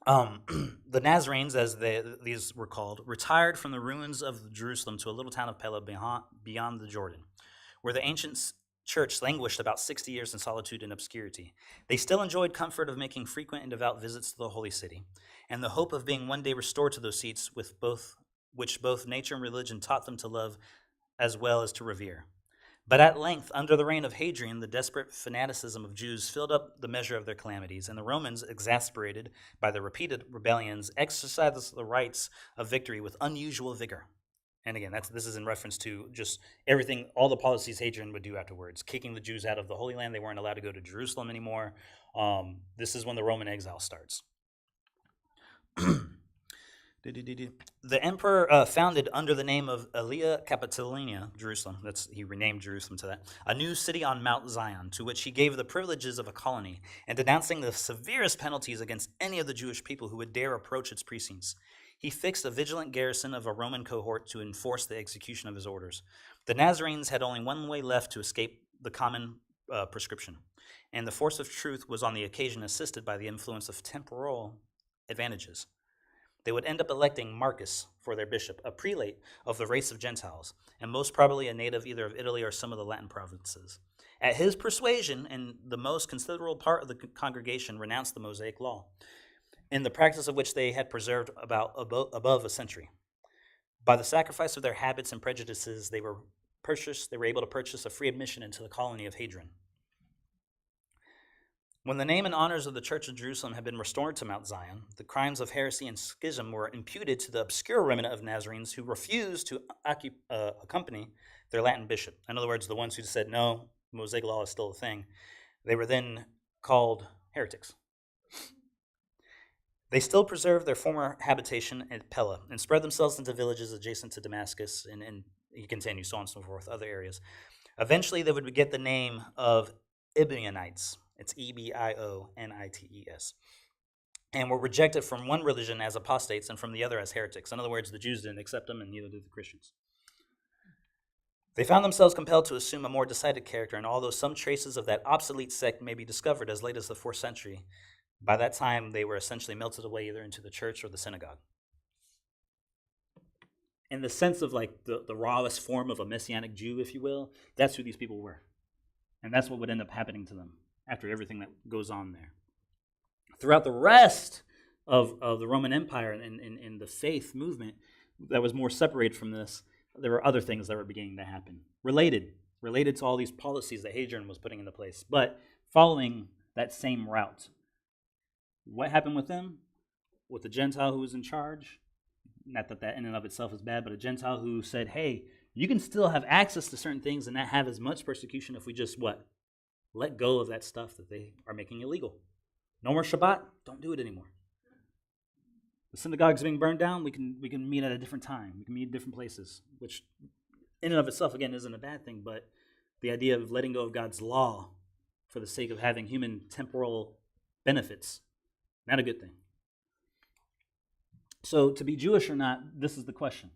The Nazarenes, as these were called, retired from the ruins of Jerusalem to a little town of Pella beyond the Jordan, where the ancient church languished about 60 years in solitude and obscurity. They still enjoyed comfort of making frequent and devout visits to the holy city, and the hope of being one day restored to those seats which both nature and religion taught them to love as well as to revere. But at length, under the reign of Hadrian, the desperate fanaticism of Jews filled up the measure of their calamities, and the Romans, exasperated by the repeated rebellions, exercised the rights of victory with unusual vigor. And again, this is in reference to just everything, all the policies Hadrian would do afterwards, kicking the Jews out of the Holy Land. They weren't allowed to go to Jerusalem anymore. This is when the Roman exile starts. The emperor founded under the name of Aelia Capitolina, Jerusalem, he renamed Jerusalem to that, a new city on Mount Zion, to which he gave the privileges of a colony, and denouncing the severest penalties against any of the Jewish people who would dare approach its precincts. He fixed a vigilant garrison of a Roman cohort to enforce the execution of his orders. The Nazarenes had only one way left to escape the common prescription, and the force of truth was on the occasion assisted by the influence of temporal advantages. They would end up electing Marcus for their bishop, a prelate of the race of Gentiles, and most probably a native either of Italy or some of the Latin provinces. At his persuasion, and the most considerable part of the congregation renounced the Mosaic law, in the practice of which they had preserved above a century. By the sacrifice of their habits and prejudices, they were able to purchase a free admission into the colony of Hadrian. When the name and honors of the Church of Jerusalem had been restored to Mount Zion, the crimes of heresy and schism were imputed to the obscure remnant of Nazarenes who refused to accompany their Latin bishop. In other words, the ones who said, no, Mosaic law is still a thing. They were then called heretics. They still preserved their former habitation at Pella and spread themselves into villages adjacent to Damascus, and he continues, so on and so forth, other areas. Eventually, they would get the name of Ebionites. It's Ebionites, and were rejected from one religion as apostates and from the other as heretics. In other words, the Jews didn't accept them, and neither did the Christians. They found themselves compelled to assume a more decided character, and although some traces of that obsolete sect may be discovered as late as the 4th century, by that time they were essentially melted away either into the church or the synagogue. In the sense of like the rawest form of a Messianic Jew, if you will, that's who these people were. And that's what would end up happening to them after everything that goes on there. Throughout the rest of the Roman Empire and the faith movement that was more separated from this, there were other things that were beginning to happen, related to all these policies that Hadrian was putting into place, but following that same route. What happened with them? With the Gentile who was in charge? Not that in and of itself is bad, but a Gentile who said, hey, you can still have access to certain things and not have as much persecution if we just, let go of that stuff that they are making illegal. No more Shabbat, don't do it anymore. The synagogue's being burned down, we can meet at a different time. We can meet at different places, which in and of itself, again, isn't a bad thing, but the idea of letting go of God's law for the sake of having human temporal benefits, not a good thing. So to be Jewish or not, this is the question.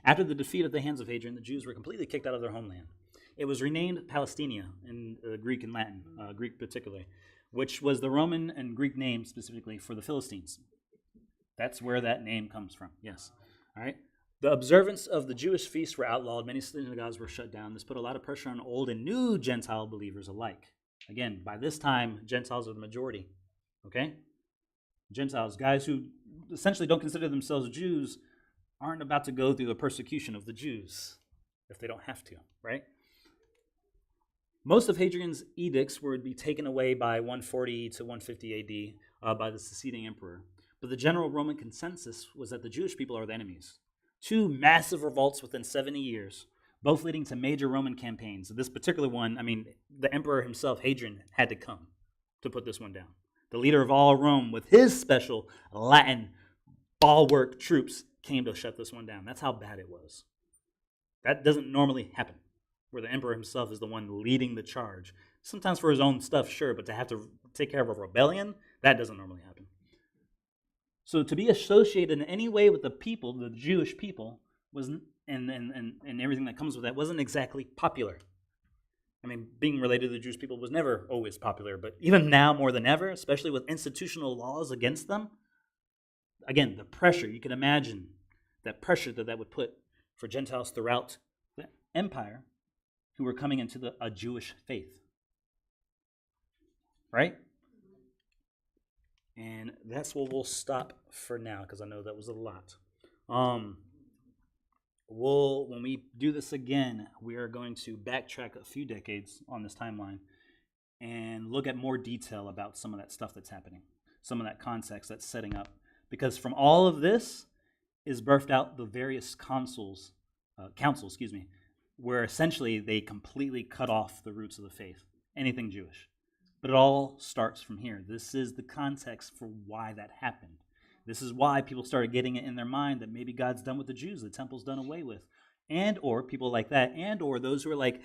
After the defeat at the hands of Hadrian, the Jews were completely kicked out of their homeland. It was renamed Palestinia in Greek and Latin, Greek particularly, which was the Roman and Greek name specifically for the Philistines. That's where that name comes from, yes. All right. The observance of the Jewish feasts were outlawed. Many synagogues were shut down. This put a lot of pressure on old and new Gentile believers alike. Again, by this time, Gentiles are the majority, okay? Gentiles, guys who essentially don't consider themselves Jews, aren't about to go through the persecution of the Jews if they don't have to, right? Most of Hadrian's edicts would be taken away by 140 to 150 AD by the succeeding emperor. But the general Roman consensus was that the Jewish people are the enemies. 2 massive revolts within 70 years, both leading to major Roman campaigns. This particular one, the emperor himself, Hadrian, had to come to put this one down. The leader of all Rome, with his special Latin bulwark troops, came to shut this one down. That's how bad it was. That doesn't normally happen, where the emperor himself is the one leading the charge. Sometimes for his own stuff, sure, but to have to take care of a rebellion, that doesn't normally happen. So to be associated in any way with the people, the Jewish people, wasn't, and everything that comes with that, wasn't exactly popular. Being related to the Jewish people was never always popular, but even now more than ever, especially with institutional laws against them, again, the pressure, you can imagine that pressure that would put for Gentiles throughout the empire who were coming into a Jewish faith. Right? And that's where we'll stop for now, because I know that was a lot. when we do this again, we are going to backtrack a few decades on this timeline and look at more detail about some of that stuff that's happening, some of that context that's setting up. Because from all of this is birthed out the various councils, where essentially they completely cut off the roots of the faith, anything Jewish. But it all starts from here. This is the context for why that happened. This is why people started getting it in their mind that maybe God's done with the Jews, the temple's done away with. And or people like that, and or those who are like,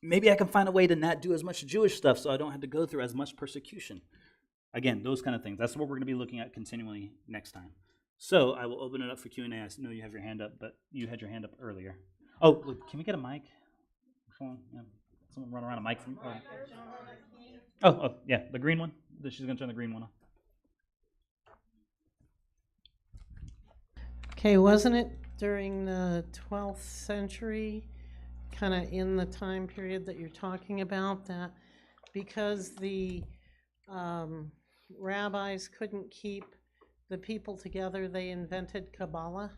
maybe I can find a way to not do as much Jewish stuff so I don't have to go through as much persecution. Again, those kind of things. That's what we're going to be looking at continually next time. So I will open it up for Q&A. I know you have your hand up, but you had your hand up earlier. Oh, look, can we get a mic? Someone run around a mic from... Oh, yeah, the green one. She's going to turn the green one on. Okay, wasn't it during the 12th century, kind of in the time period that you're talking about, that because the rabbis couldn't keep the people together, they invented Kabbalah?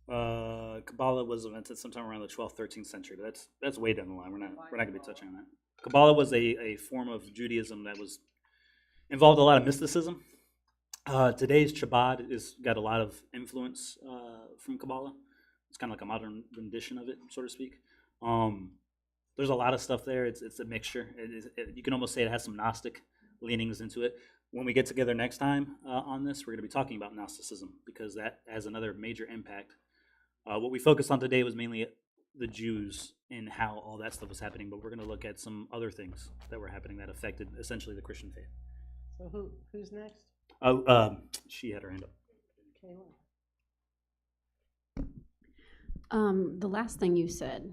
Kabbalah was invented sometime around the 12th, 13th century, but that's way down the line. We're not going to be touching on that. Kabbalah was a form of Judaism that was involved a lot of mysticism. Today's Chabad has got a lot of influence from Kabbalah. It's kind of like a modern rendition of it, so to speak. There's a lot of stuff there. It's a mixture. You can almost say it has some Gnostic leanings into it. When we get together next time on this, we're going to be talking about Gnosticism because that has another major impact. What we focused on today was mainly the Jews and how all that stuff was happening, but we're going to look at some other things that were happening that affected essentially the Christian faith. So who's next? Oh, she had her hand up. Kayla. The last thing you said,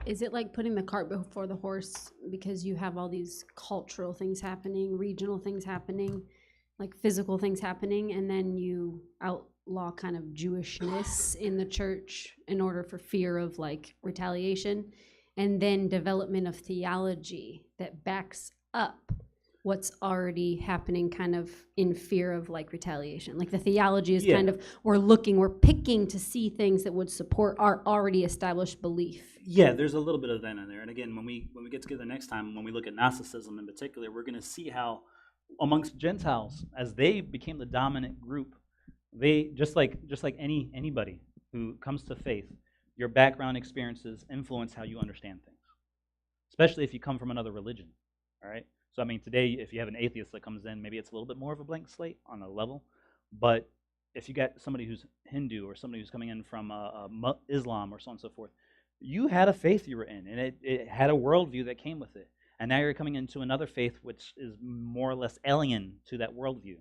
is it like putting the cart before the horse because you have all these cultural things happening, regional things happening, like physical things happening, and then you outlaw kind of Jewishness in the church in order for fear of like retaliation, and then development of theology that backs up what's already happening kind of in fear of like retaliation. Like the theology is kind of, we're picking to see things that would support our already established belief. Yeah, there's a little bit of that in there. And again, when we get together next time, when we look at Gnosticism in particular, we're going to see how amongst Gentiles, as they became the dominant group, they just like anybody who comes to faith, your background experiences influence how you understand things, especially if you come from another religion, all right? So, I mean, today, if you have an atheist that comes in, maybe it's a little bit more of a blank slate on a level. But if you got somebody who's Hindu or somebody who's coming in from Islam or so on and so forth, you had a faith you were in, and it had a worldview that came with it. And now you're coming into another faith which is more or less alien to that worldview.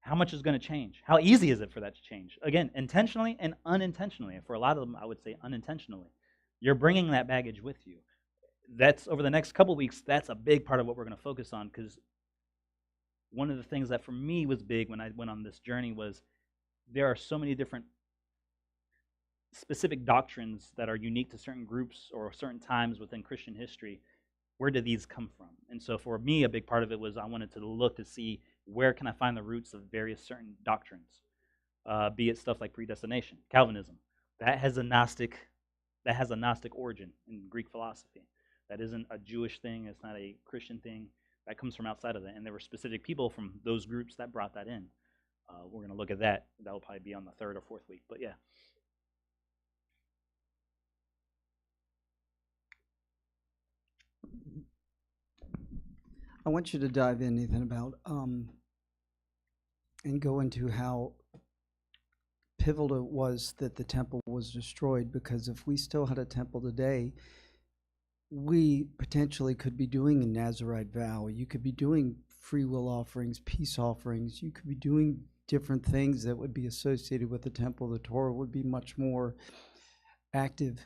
How much is going to change? How easy is it for that to change? Again, intentionally and unintentionally. And for a lot of them, I would say unintentionally. You're bringing that baggage with you. That's over the next couple weeks, that's a big part of what we're going to focus on, because one of the things that for me was big when I went on this journey was there are so many different specific doctrines that are unique to certain groups or certain times within Christian history. Where did these come from? And so for me, a big part of it was I wanted to look to see where can I find the roots of various certain doctrines, be it stuff like predestination, Calvinism. That has a Gnostic origin in Greek philosophy. That isn't a Jewish thing. It's not a Christian thing. That comes from outside of that. And there were specific people from those groups that brought that in. We're going to look at that. That will probably be on the third or fourth week. But yeah. I want you to dive in, Nathan, about and go into how pivotal it was that the temple was destroyed, because if we still had a temple today, we potentially could be doing a Nazirite vow. You could be doing free will offerings, peace offerings. You could be doing different things that would be associated with the temple. The Torah would be much more active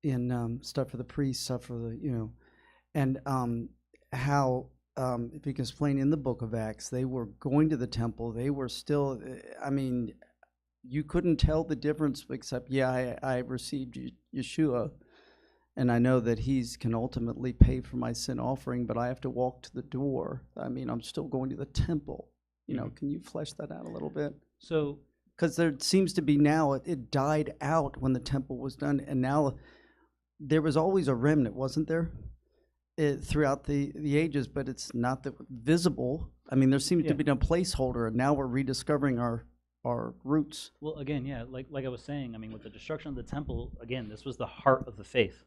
in stuff for the priests, stuff for the, and how, if you can explain in the book of Acts, they were going to the temple. They were still, I mean, you couldn't tell the difference except, I received Yeshua, and I know that he's can ultimately pay for my sin offering, but I have to walk to the door. I mean, I'm still going to the temple. Can you flesh that out a little bit? So Because there seems to be now, it died out when the temple was done, and now there was always a remnant, wasn't there? Throughout the ages, but it's not that visible. I mean, there seems to be no placeholder, and now we're rediscovering our roots. Well, again, yeah, like I was saying, I mean, with the destruction of the temple, again, this was the heart of the faith.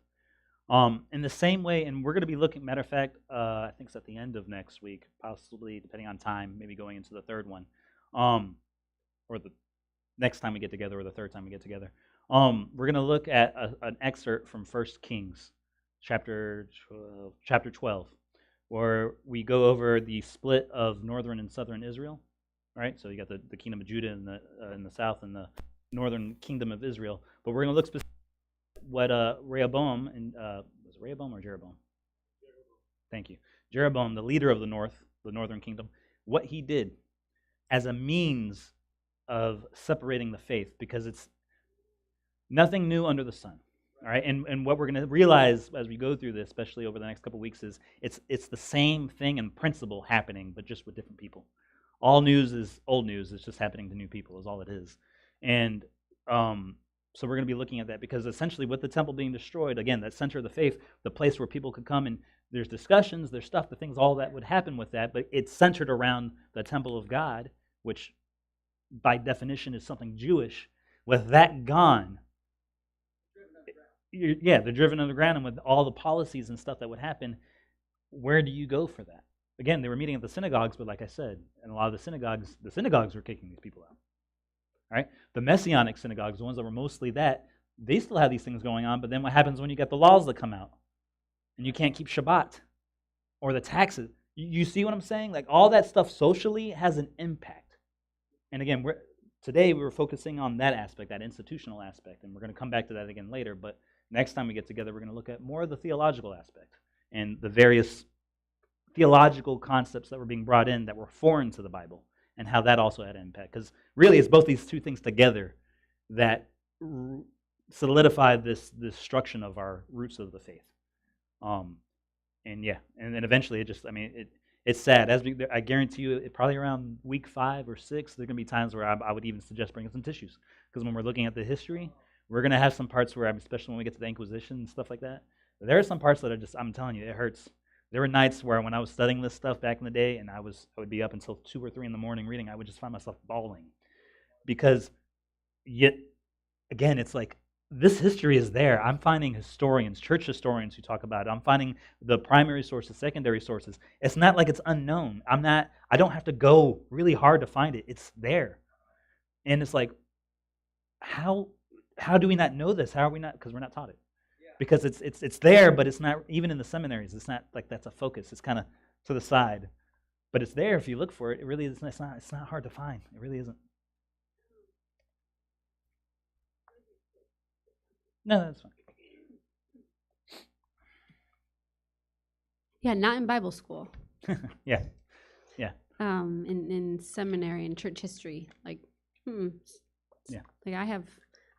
In the same way, and we're going to be looking, matter of fact, I think it's at the end of next week, possibly, depending on time, maybe going into the third one, or the next time we get together, or the third time we get together. We're going to look at an excerpt from 1 Kings, chapter 12, where we go over the split of northern and southern Israel. Right, so you got the kingdom of Judah in the south and the northern kingdom of Israel. But we're going to look specifically at what Rehoboam, and was it Rehoboam or Jeroboam? Thank you. Jeroboam, the leader of the northern kingdom, what he did as a means of separating the faith, because it's nothing new under the sun. All right, and what we're going to realize as we go through this, especially over the next couple of weeks, is it's the same thing in principle happening, but just with different people. All news is old news. It's just happening to new people is all it is. And so we're going to be looking at that, because essentially with the temple being destroyed, again, that center of the faith, the place where people could come and there's discussions, there's stuff, the things, all that would happen with that, but it's centered around the temple of God, which by definition is something Jewish. With that gone, they're driven underground, and with all the policies and stuff that would happen, where do you go for that? Again, they were meeting at the synagogues, but like I said, and a lot of the synagogues were kicking these people out. All right? The Messianic synagogues, the ones that were mostly that, they still have these things going on, but then what happens when you get the laws that come out? And you can't keep Shabbat, or the taxes. You see what I'm saying? Like, all that stuff socially has an impact. And again, today we were focusing on that aspect, that institutional aspect, and we're going to come back to that again later, but next time we get together, we're going to look at more of the theological aspect and the various theological concepts that were being brought in that were foreign to the Bible, and how that also had an impact. Because really, it's both these two things together that solidified this destruction of our roots of the faith. And then eventually, it's sad. I guarantee you, probably around week 5 or 6, there are going to be times where I would even suggest bringing some tissues, because when we're looking at the history, we're going to have some parts where, especially when we get to the Inquisition and stuff like that, there are some parts that are just, I'm telling you, it hurts. There were nights where when I was studying this stuff back in the day, and I would be up until 2 or 3 in the morning reading, I would just find myself bawling. Because yet, again, it's like, this history is there. I'm finding historians, church historians who talk about it. I'm finding the primary sources, secondary sources. It's not like it's unknown. I don't have to go really hard to find it. It's there. And it's like, how do we not know this? How are we not? Because we're not taught it. Because it's there, but it's not, even in the seminaries, it's not like that's a focus. It's kind of to the side. But it's there if you look for it. It really is, it's not hard to find. It really isn't. No, that's fine. Yeah, not in Bible school. Yeah. In seminary and church history, like, Yeah. Like I have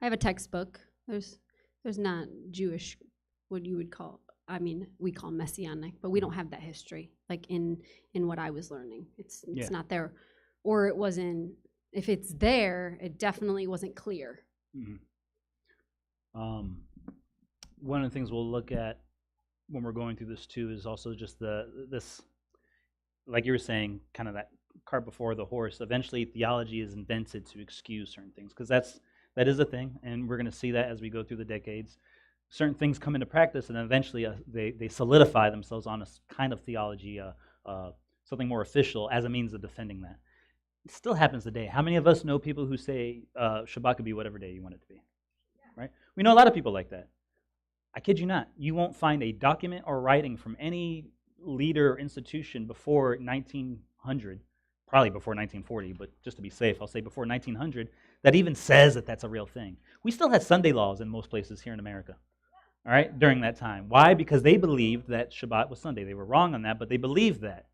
a textbook. There's not Jewish, what you would call, we call Messianic, but we don't have that history, like in what I was learning. It's not there. Or it wasn't, if it's there, it definitely wasn't clear. Mm-hmm. One of the things we'll look at when we're going through this too is also just this, like you were saying, kind of that cart before the horse. Eventually, theology is invented to excuse certain things, because that is a thing, and we're going to see that as we go through the decades. Certain things come into practice, and then eventually they solidify themselves on a kind of theology, something more official, as a means of defending that. It still happens today. How many of us know people who say Shabbat could be whatever day you want it to be? Right? We know a lot of people like that. I kid you not. You won't find a document or writing from any leader or institution before 1900, probably before 1940, but just to be safe, I'll say before 1900, that even says that that's a real thing. We still had Sunday laws in most places here in America, all right, during that time. Why? Because they believed that Shabbat was Sunday. They were wrong on that, but they believed that.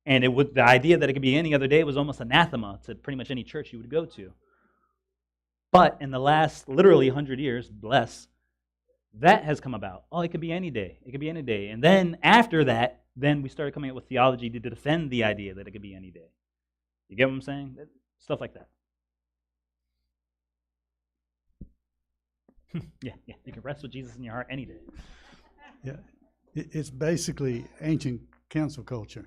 And the idea that it could be any other day was almost anathema to pretty much any church you would go to. But in the last literally 100 years, that has come about. Oh, it could be any day. It could be any day. And then after that, then we started coming up with theology to defend the idea that it could be any day. You get what I'm saying? Stuff like that. Yeah, yeah. You can rest with Jesus in your heart any day. Yeah, it's basically ancient cancel culture.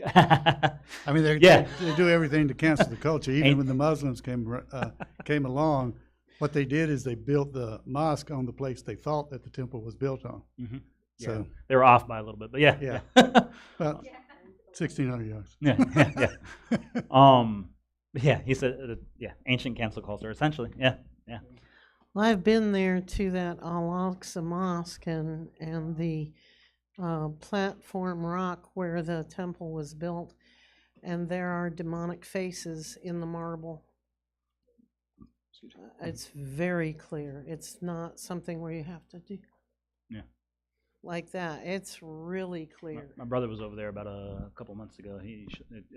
I mean, Yeah. they do everything to cancel the culture. Even Ain't- when the Muslims came along, what they did is they built the mosque on the place they thought that the temple was built on. Mhm. So, Yeah. They were off by a little bit, but yeah. Yeah. Yeah. about 1,600 yards. Yeah, yeah, yeah. He said, yeah, ancient cancel culture, essentially. Yeah, yeah. Well, I've been there to that Al-Aqsa Mosque and the platform rock where the temple was built, and there are demonic faces in the marble. It's very clear. It's not something where you have to do Yeah. like that. It's really My, clear. my brother was over there about a couple months ago.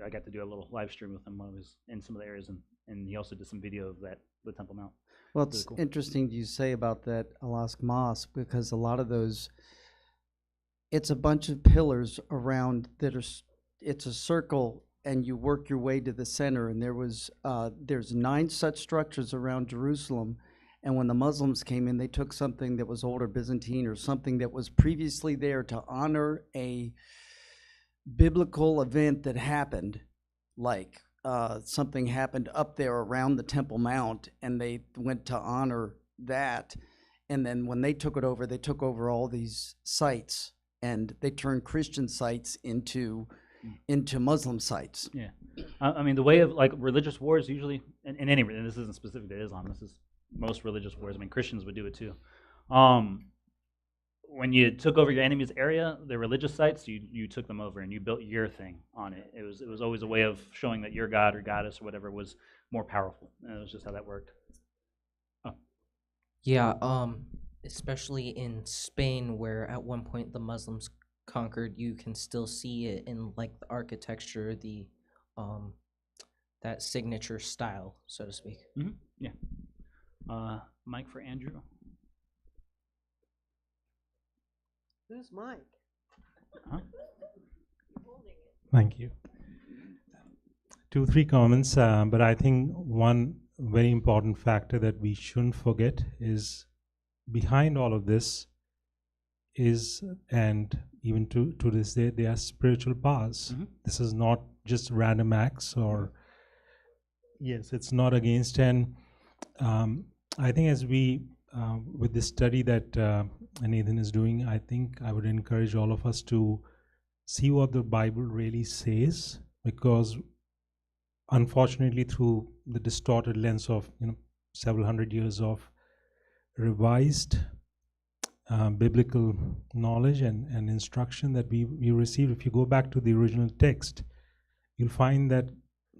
I got to do a little live stream with him while he was in some of the areas, and he also did some video of the Temple Mount. Well, Really it's cool. interesting you say about that Alaska Mosque, because a lot of those, it's a bunch of pillars around that are, it's a circle, and you work your way to the center. And there's 9 such structures around Jerusalem. And when the Muslims came in, they took something that was older Byzantine or something that was previously there to honor a biblical event that happened, like something happened up there around the Temple Mount, and they went to honor that. And then when they took over all these sites, and they turned Christian sites into Muslim sites. Yeah. I mean, the way of like religious wars usually, and any, and this isn't specific to Islam, this is most religious wars. I mean, Christians would do it too. When you took over your enemy's area, their religious sites, you took them over and you built your thing on it. It was always a way of showing that your god or goddess or whatever was more powerful. And it was just how that worked. Oh. Yeah, especially in Spain, where at one point the Muslims conquered, you can still see it in like the architecture, the that signature style, so to speak. Mm-hmm. Yeah. Mike for Andrew. Who's Mike? Huh? Thank you. 2, 3 comments, but I think one very important factor that we shouldn't forget is behind all of this is, and even to this day, they are spiritual powers. Mhm. This is not just random acts, or yes, it's not against. And I think as we with this study that Nathan is doing, I think I would encourage all of us to see what the Bible really says, because unfortunately through the distorted lens of several hundred years of revised biblical knowledge and instruction that we received, if you go back to the original text, you'll find that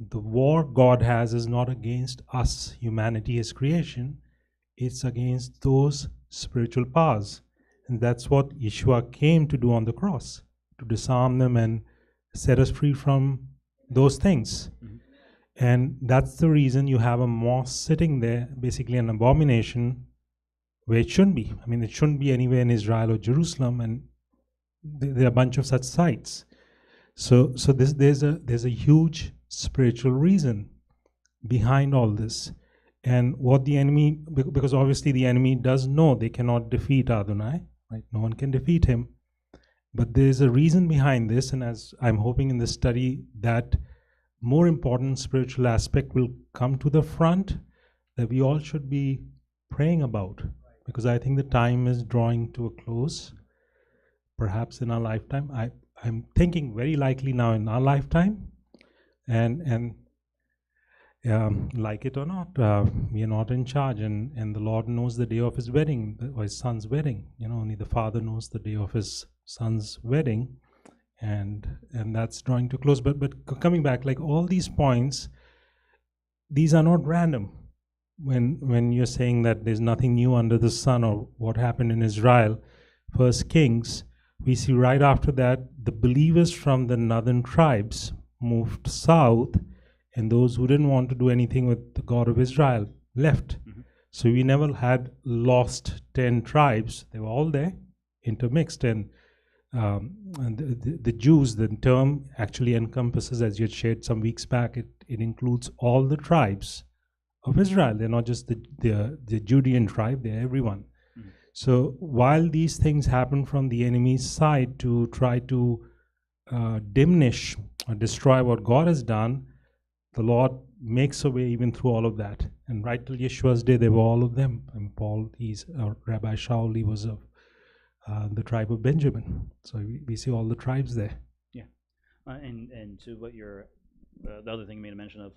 the war God has is not against us, humanity, his creation. It's against those spiritual powers. And that's what Yeshua came to do on the cross, to disarm them and set us free from those things. Mm-hmm. And that's the reason you have a mosque sitting there, basically an abomination, where it shouldn't be. I mean, it shouldn't be anywhere in Israel or Jerusalem, and there are a bunch of such sites. So there's a huge spiritual reason behind all this. And what the enemy, because obviously the enemy does know they cannot defeat Adonai, right? No one can defeat him. But there's a reason behind this, and as I'm hoping in this study that more important spiritual aspect will come to the front that we all should be praying about, because I think the time is drawing to a close, perhaps in our lifetime. I'm thinking very likely now in our lifetime, and like it or not, we are not in charge, and the Lord knows the day of his wedding, or his son's wedding. Only the Father knows the day of his son's wedding, and that's drawing to close. But coming back, like all these points, these are not random. When you're saying that there's nothing new under the sun, or what happened in Israel, First Kings, we see right after that the believers from the northern tribes moved south, and those who didn't want to do anything with the God of Israel left. Mhm. So we never had lost 10 tribes. They were all there, intermixed. And the Jews, the term actually encompasses, as you had shared some weeks back, it includes all the tribes of Israel. They're not just the Judean tribe, they're everyone. Mhm. So while these things happen from the enemy's side to try to diminish or destroy what God has done, the Lord makes a way even through all of that. And right till Yeshua's day, there were all of them. And Paul, Rabbi Shaul, he was of the tribe of Benjamin. So we see all the tribes there. Yeah. And to what your the other thing you made a mention of,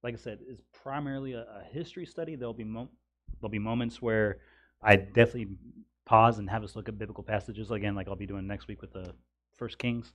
like I said, is primarily a history study. There'll be moments where I definitely pause and have us look at biblical passages again, like I'll be doing next week with the First Kings.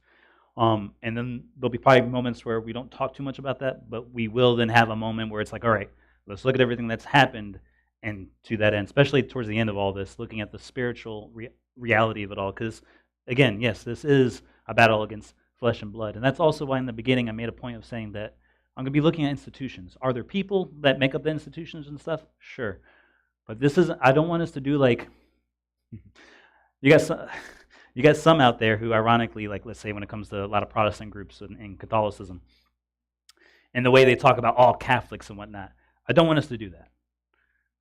And then there'll be probably moments where we don't talk too much about that, but we will then have a moment where it's like, all right, let's look at everything that's happened, and to that end, especially towards the end of all this, looking at the spiritual reality of it all. Because again, yes, this is a battle against flesh and blood, and that's also why in the beginning I made a point of saying that I'm going to be looking at institutions. Are there people that make up the institutions and stuff? Sure, but this is, I don't want us to do like you got some out there who, ironically, like let's say when it comes to a lot of Protestant groups and Catholicism, and the way they talk about all Catholics and whatnot, I don't want us to do that.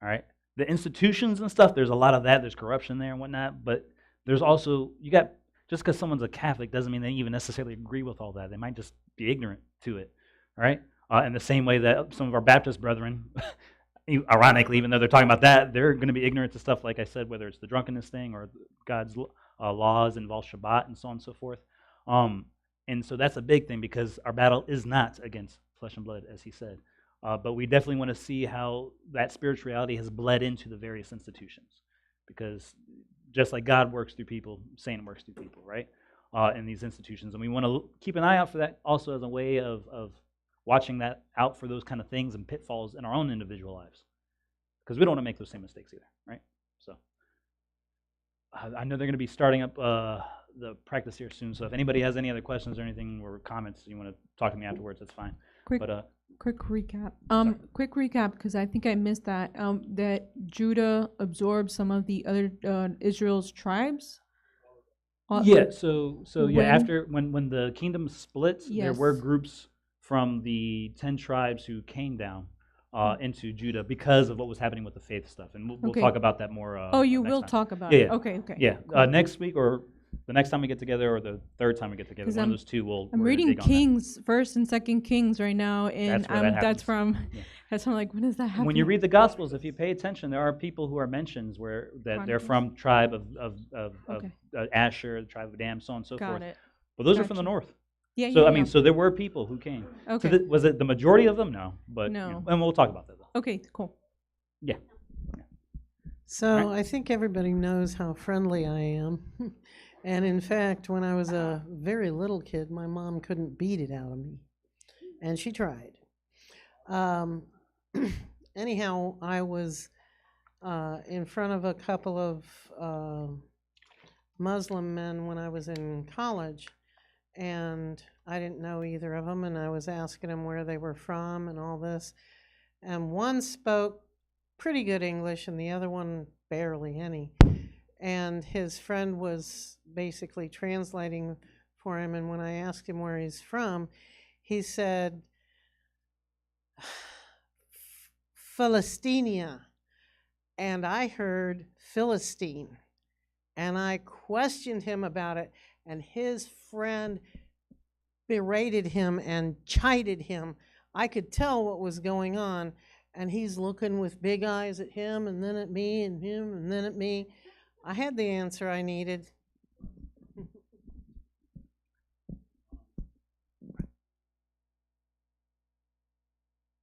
All right, the institutions and stuff, there's a lot of that. There's corruption there and whatnot, but there's also, just because someone's a Catholic doesn't mean they even necessarily agree with all that. They might just be ignorant to it. All right, in the same way that some of our Baptist brethren, ironically, even though they're talking about that, they're going to be ignorant to stuff like I said, whether it's the drunkenness thing or God's laws involve Shabbat and so on and so forth. And so that's a big thing, because our battle is not against flesh and blood, as he said. But we definitely want to see how that spirituality has bled into the various institutions. Because just like God works through people, Satan works through people, right? In these institutions. And we want to keep an eye out for that also as a way of watching that out for those kind of things and pitfalls in our own individual lives. Because we don't want to make those same mistakes either, right? So I know they're going to be starting up the practice here soon. So if anybody has any other questions or anything or comments, you want to talk to me afterwards, that's fine. Quick recap, because I think I missed that. That Judah absorbed some of the other Israel's tribes. Yeah. So when? yeah. After when the kingdom split, there Yes. were groups from the 10 tribes who came down into Judah because of what was happening with the faith stuff, and we'll Okay. talk about that more. Oh, you next will time. talk about Yeah, it. yeah. Okay. Yeah. Cool. Next week or the next time we get together, or the third time we get together, 'Cause one of those two. I'm we're gonna reading dig on that. Kings, First and Second Kings right now, and That's where that that's happens. from. Yeah. That's from like, when does that happen? When you read the Gospels, if you pay attention, there are people who are mentioned where that they're Chronicles. from tribe of Okay. Asher, the tribe of Dan, so on and so Got forth. it. But those are from the Gotcha. north. Yeah. So yeah, I mean, yeah. so there were people who came. Okay. So was it the majority of them? No, but No. and we'll talk about that though. Okay. Cool. Yeah. So Right. I think everybody knows how friendly I am. And in fact, when I was a very little kid, my mom couldn't beat it out of me. And she tried. Anyhow, I was in front of a couple of Muslim men when I was in college. And I didn't know either of them. And I was asking them where they were from and all this. And one spoke pretty good English and the other one barely any. And his friend was basically translating for him. And when I asked him where he's from, he said, Philistinia. And I heard Philistine. And I questioned him about it. And his friend berated him and chided him. I could tell what was going on. And he's looking with big eyes at him and then at me and him and then at me. I had the answer I needed.